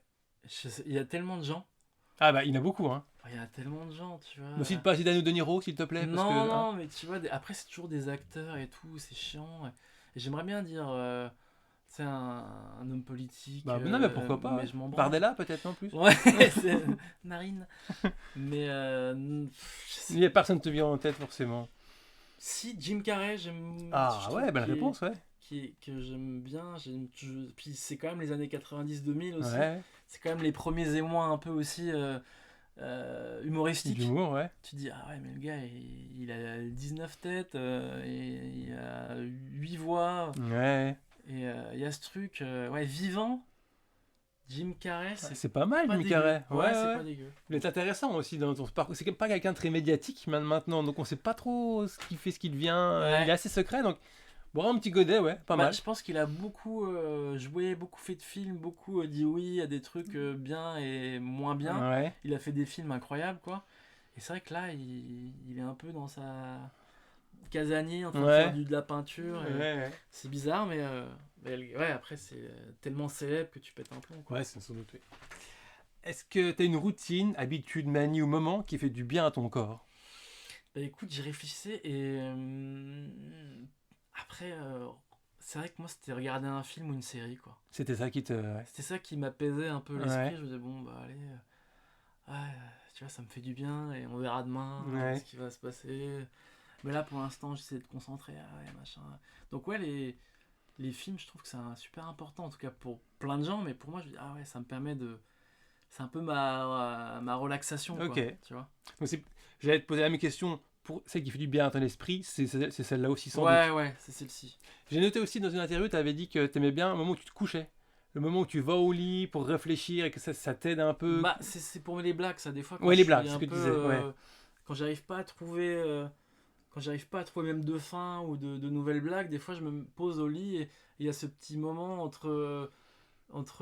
il y a tellement de gens. Ah bah, il y en a beaucoup, hein. Il y a tellement de gens, tu vois. Ne cite pas Zidane ou De Niro, s'il te plaît, parce Non, que. Hein. non, mais tu vois, après, c'est toujours des acteurs et tout, c'est chiant. Et j'aimerais bien dire, c'est un homme politique, Bah, non, mais pourquoi pas? mais Ouais. je m'en branle. Bardella, peut-être, non plus? Ouais, c'est Narine. Mais Il n'y a personne qui te vient en tête, forcément. si Jim Carrey, j'aime. Ah je trouve ouais, bonne qu'il est- réponse, ouais. que j'aime bien. Puis c'est quand même les années 90-2000 aussi. Ouais. C'est quand même les premiers émois un peu aussi humoristiques. D'humour, ouais. Tu te dis, ah ouais, mais le gars, il a 19 têtes, et il a 8 voix. Ouais. Et il y a ce truc, ouais, vivant. Jim Carrey, C'est pas mal, pas Jim dégueu. Carrey. Ouais, c'est pas dégueu. Il est intéressant aussi dans son parcours. C'est pas quelqu'un de très médiatique maintenant, donc on sait pas trop ce qu'il fait, ce qu'il devient. Ouais. Il est assez secret, donc boire un petit godet, ouais, pas mal. Je pense qu'il a beaucoup joué, beaucoup fait de films, beaucoup dit oui à des trucs bien et moins bien. Ouais. Il a fait des films incroyables, quoi. Et c'est vrai que là, il est un peu dans sa casanier en train de faire de la peinture. Et Ouais. c'est bizarre, mais ouais, après, c'est tellement célèbre que tu pètes un plomb, quoi. Ouais, c'est sans doute. Oui. Est-ce que tu as une routine, habitude, manie ou moment qui fait du bien à ton corps? Bah écoute, j'y réfléchissais et après, c'est vrai que moi, c'était regarder un film ou une série, quoi. C'était ça qui te. Ouais. C'était ça qui m'apaisait un peu l'esprit. Ouais. Je me disais, bon, bah allez, ouais, tu vois, ça me fait du bien et on verra demain Ouais. ce qui va se passer. Mais là, pour l'instant, j'essaie de concentrer. Ah ouais, machin. Donc, ouais, les films, je trouve que c'est super important, en tout cas pour plein de gens, mais pour moi, je dis, ah ouais, ça me permet de. C'est un peu ma relaxation, quoi. Ok. Tu vois. Donc j'allais te poser la même question. Pour celle qui fait du bien à ton esprit, c'est celle-là aussi sans doute. Ouais, c'est celle-ci. J'ai noté aussi dans une interview, tu avais dit que tu aimais bien le moment où tu te couchais. Le moment où tu vas au lit pour réfléchir et que ça t'aide un peu. Bah, c'est pour les blagues, ça, des fois. Quand Ouais, les je blagues, suis c'est un ce que tu peu, disais. Ouais. quand j'arrive pas à trouver. Quand j'arrive pas à trouver même de fin ou de nouvelles blagues, des fois je me pose au lit et il y a ce petit moment entre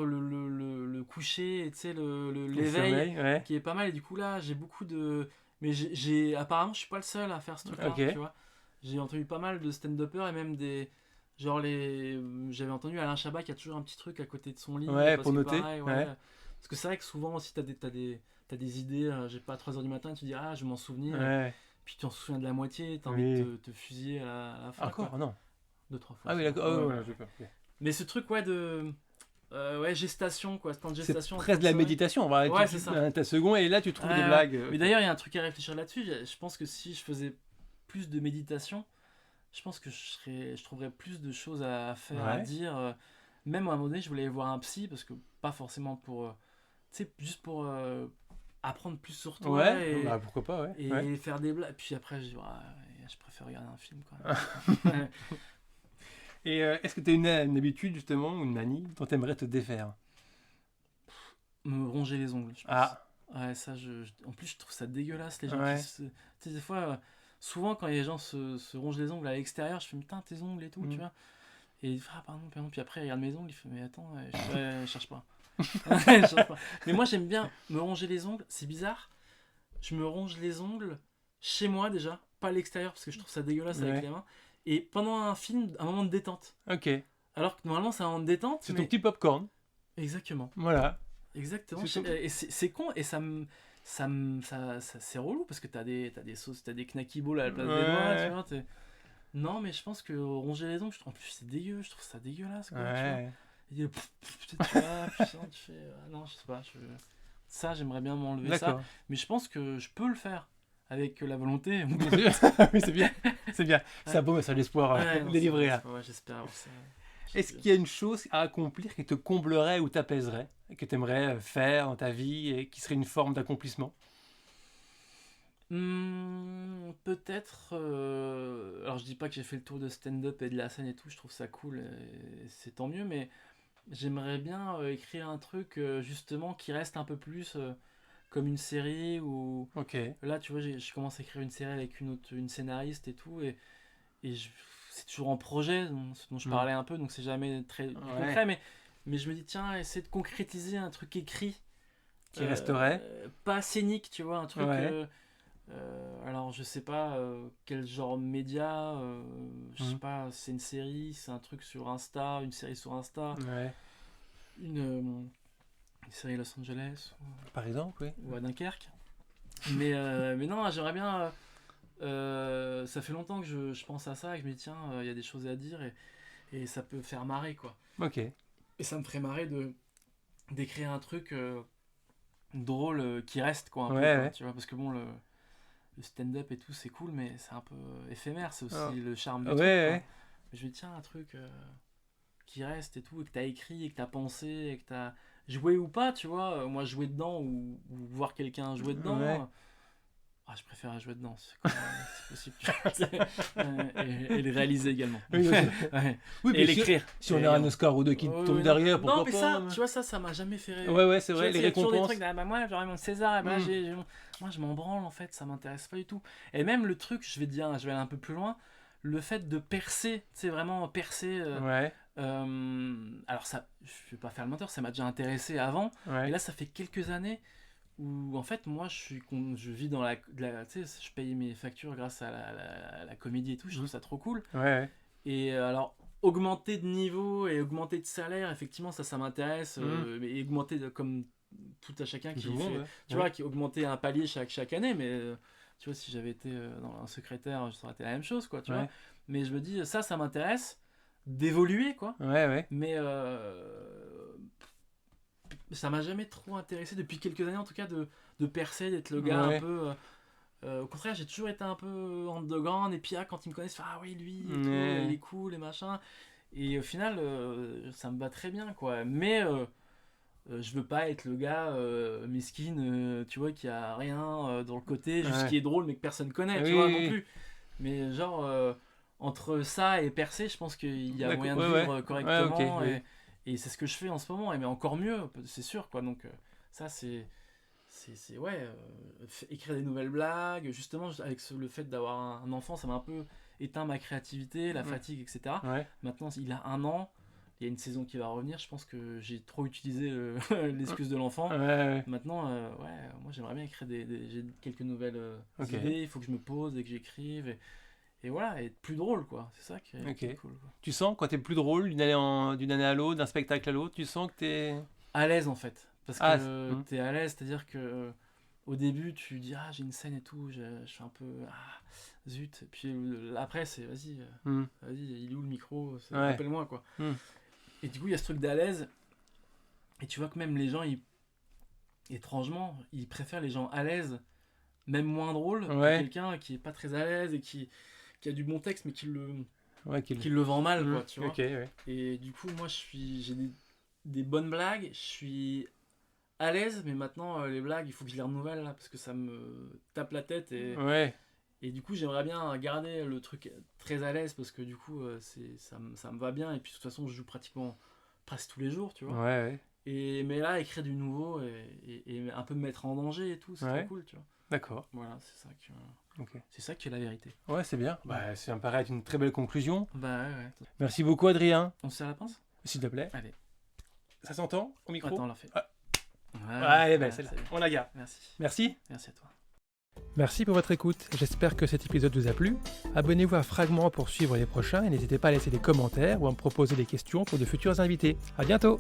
le coucher et tu sais, l'éveil sommeil, ouais. qui est pas mal. Et du coup, là, j'ai beaucoup de. Mais apparemment, je suis pas le seul à faire ce truc-là, Ok. tu vois. J'ai entendu pas mal de stand-uppers et même des. Genre j'avais entendu Alain Chabat qui a toujours un petit truc à côté de son lit. Ouais, parce pour que noter, pareil, ouais. Parce que c'est vrai que souvent aussi, t'as des idées, j'ai pas à 3h du matin, tu te dis, ah, je vais m'en souvenir. Ouais. Puis tu t'en souviens de la moitié, t'as envie de te fusiller à la fin. Encore, quoi. non. 2-3 fois. Ah oui, d'accord. Ouais, Oh, ouais. ouais, j'ai peur. Ok. Mais ce truc, ouais, de. Ouais, gestation, quoi. Ce temps de C'est gestation. presque de la méditation. Voilà, Ouais, c'est ça. Ta seconde et là tu trouves des Ouais. blagues. Mais d'ailleurs, il y a un truc à réfléchir là-dessus. Je pense que si je faisais plus de méditation, je pense que je trouverais plus de choses à faire, à Ouais. dire. Même à un moment donné, je voulais aller voir un psy, parce que pas forcément pour. Tu sais, juste pour apprendre plus sur toi. Ouais, Et, bah, pourquoi pas, ouais. et Ouais. faire des blagues. Puis après, je dis, je préfère regarder un film, quoi. Ouais. Et est-ce que tu as une habitude justement ou une manie dont tu aimerais te défaire? Me ronger les ongles, je pense. Ah, Ouais, ça, en plus, je trouve ça dégueulasse, les gens Ouais. qui se. Tu sais, des fois, souvent, quand les gens se rongent les ongles à l'extérieur, je fais, putain, tes ongles et tout, Mm. tu vois. Et il fait, ah, pardon. Puis après, il regarde mes ongles, il fait, mais attends, je cherche pas. Ouais, je change pas. Mais moi, j'aime bien me ronger les ongles. C'est bizarre. Je me ronge les ongles chez moi déjà, pas à l'extérieur parce que je trouve ça dégueulasse avec Ouais. les mains. Et pendant un film, un moment de détente. Ok. Alors que normalement, c'est un moment de détente. C'est mais... ton petit popcorn. Exactement. Voilà. Exactement. C'est ton- Et c'est con et c'est relou parce que t'as des sauces, t'as des knacky balls à la place des doigts, tu Ouais. vois. Non, mais je pense que ronger les ongles, en plus c'est dégueu, je trouve ça dégueulasse quoi, tu vois. Ouais. Et tu vois, putain, tu fais. Non, je sais pas. Ça, j'aimerais bien m'enlever ça. D'accord. Mais je pense que je peux le faire avec la volonté. Bien sûr. Oui, c'est bien. C'est bien. C'est un beau message d'espoir Ouais, non, délivré c'est là. pas- ouais, j'espère avoir ça. Est-ce qu'il y a une chose à accomplir qui te comblerait ou t'apaiserait, que tu aimerais faire dans ta vie et qui serait une forme d'accomplissement? Peut-être. Alors, je dis pas que j'ai fait le tour de stand-up et de la scène et tout, je trouve ça cool, et c'est tant mieux, mais j'aimerais bien écrire un truc justement qui reste un peu plus comme une série ou. Ok. Là, tu vois, je commence à écrire une série avec une scénariste et tout, et c'est toujours en projet dont je Mm. parlais un peu, donc c'est jamais très Ouais. concret, mais je me dis, tiens, essayer de concrétiser un truc écrit, Qui resterait? pas scénique, tu vois, un truc. Ouais. Alors, je sais pas quel genre de média, je sais Mm. pas, c'est une série, c'est un truc sur Insta, une série sur Insta, Ouais. une série à Los Angeles Par exemple, oui. ou à Dunkerque. Mais non, j'aimerais bien. Ça fait longtemps que je pense à ça et que je me dis, tiens, il y a des choses à dire et ça peut faire marrer, quoi. Ok. Et ça me ferait marrer d'écrire un truc drôle qui reste, quoi, un peu, Ouais, quoi, ouais. tu vois, parce que bon, le stand-up et tout, c'est cool, mais c'est un peu éphémère, c'est aussi Ah. le charme du Ouais, truc, quoi. ouais. Mais je me dis, tiens, un truc qui reste et tout, et que t'as écrit, et que t'as pensé, et que t'as joué ou pas, tu vois. Moi, jouer dedans ou voir quelqu'un jouer dedans. Ouais. Je préfère jouer dedans, c'est possible. Et le réaliser également. Oui, bien sûr. Ouais. Oui, Et mais l'écrire. si on a un Oscar ou deux qui Ouais, tombe ouais, derrière, non, pourquoi mais pas? ça, tu vois, ça m'a jamais fait rêver. Ouais, ouais, c'est Tu vrai, vois, les il y a toujours des récompenses. trucs, moi j'aurais mon César, et ben, Mm. moi je m'en branle en fait, ça m'intéresse pas du tout. Et même le truc, je vais aller un peu plus loin, le fait de percer, c'est vraiment percer. Ouais, Alors ça, je vais pas faire le menteur, ça m'a déjà intéressé avant, et ouais. là ça fait quelques années où en fait moi je vis dans tu sais, je paye mes factures grâce à la comédie et tout, je trouve ça trop cool. Ouais, ouais. Et alors, augmenter de niveau et augmenter de salaire, effectivement, ça m'intéresse. Mais augmenter comme tout à chacun Tout qui le monde, fait. ouais. Tu vois, qui augmenter un palier chaque année, mais tu vois, si j'avais été dans un secrétaire, ça aurait été la même chose, quoi, tu vois. Ouais, Mais je me dis, ça m'intéresse d'évoluer, quoi. ouais, ouais. Mais ça m'a jamais trop intéressé depuis quelques années, en tout cas, de percer, d'être le gars un Ouais. peu. Au contraire, j'ai toujours été un peu underground, et puis quand ils me connaissent, ah oui, lui, et tout, Ouais. il est cool, et machin. Et au final, ça me va très bien, quoi. Mais je veux pas être le gars miskin, tu vois, qui a rien dans le côté, juste Ouais. qui est drôle, mais que personne connaît, tu Oui, vois, oui, non oui. plus. Mais genre, entre ça et percer, je pense qu'il y a D'accord. moyen de Ouais, vivre ouais. Ouais, ok, correctement, oui. et c'est ce que je fais en ce moment, mais encore mieux, c'est sûr, quoi. Donc, ça, ouais, écrire des nouvelles blagues, justement, avec le fait d'avoir un enfant, ça m'a un peu éteint ma créativité, la Ouais. fatigue, etc. Ouais. Maintenant, il a 1 an, il y a une saison qui va revenir, je pense que j'ai trop utilisé l'excuse de l'enfant. Ouais, ouais. Maintenant, ouais, moi j'aimerais bien écrire j'ai quelques nouvelles Ok. idées, il faut que je me pose et que j'écrive, et voilà, et être plus drôle, quoi. C'est ça qui Ok. est cool, quoi. Tu sens, quand t'es plus drôle, d'une année à l'autre, d'un spectacle à l'autre, tu sens que t'es... À l'aise en fait, parce Ah, que t'es à l'aise, c'est-à-dire que au début tu dis j'ai une scène et tout, je suis un peu zut, et puis après c'est vas-y, il est où le micro, Ouais. appelle-moi, quoi. Et du coup il y a ce truc d'à l'aise, et tu vois que même les gens, étrangement, ils préfèrent les gens à l'aise, même moins drôles, que Ouais. quelqu'un qui est pas très à l'aise et qui a du bon texte mais qui Ouais, le vend mal, quoi, tu vois. Ok, ouais. Et du coup moi j'ai des bonnes blagues, je suis à l'aise, mais maintenant les blagues il faut que je les renouvelle là, parce que ça me tape la tête, Ouais. et du coup j'aimerais bien garder le truc très à l'aise, parce que du coup ça me va bien, et puis de toute façon je joue presque tous les jours, tu Ouais, vois. ouais. Mais là écrire du nouveau et un peu me mettre en danger et tout, c'est Ouais. trop cool, tu vois. D'accord. Voilà, Ok. c'est ça qui est la vérité. Ouais, c'est bien. Bah, ça me paraît être une très belle conclusion. Bah ouais. Merci beaucoup, Adrien. On se serre la pince. S'il te plaît. Allez. Ça s'entend au micro? Attends, on l'a fait. Ah. Ouais, Ouais, c'est là. On la garde. Merci. Merci. Merci à toi. Merci pour votre écoute. J'espère que cet épisode vous a plu. Abonnez-vous à Fragment pour suivre les prochains et n'hésitez pas à laisser des commentaires ou à me proposer des questions pour de futurs invités. À bientôt!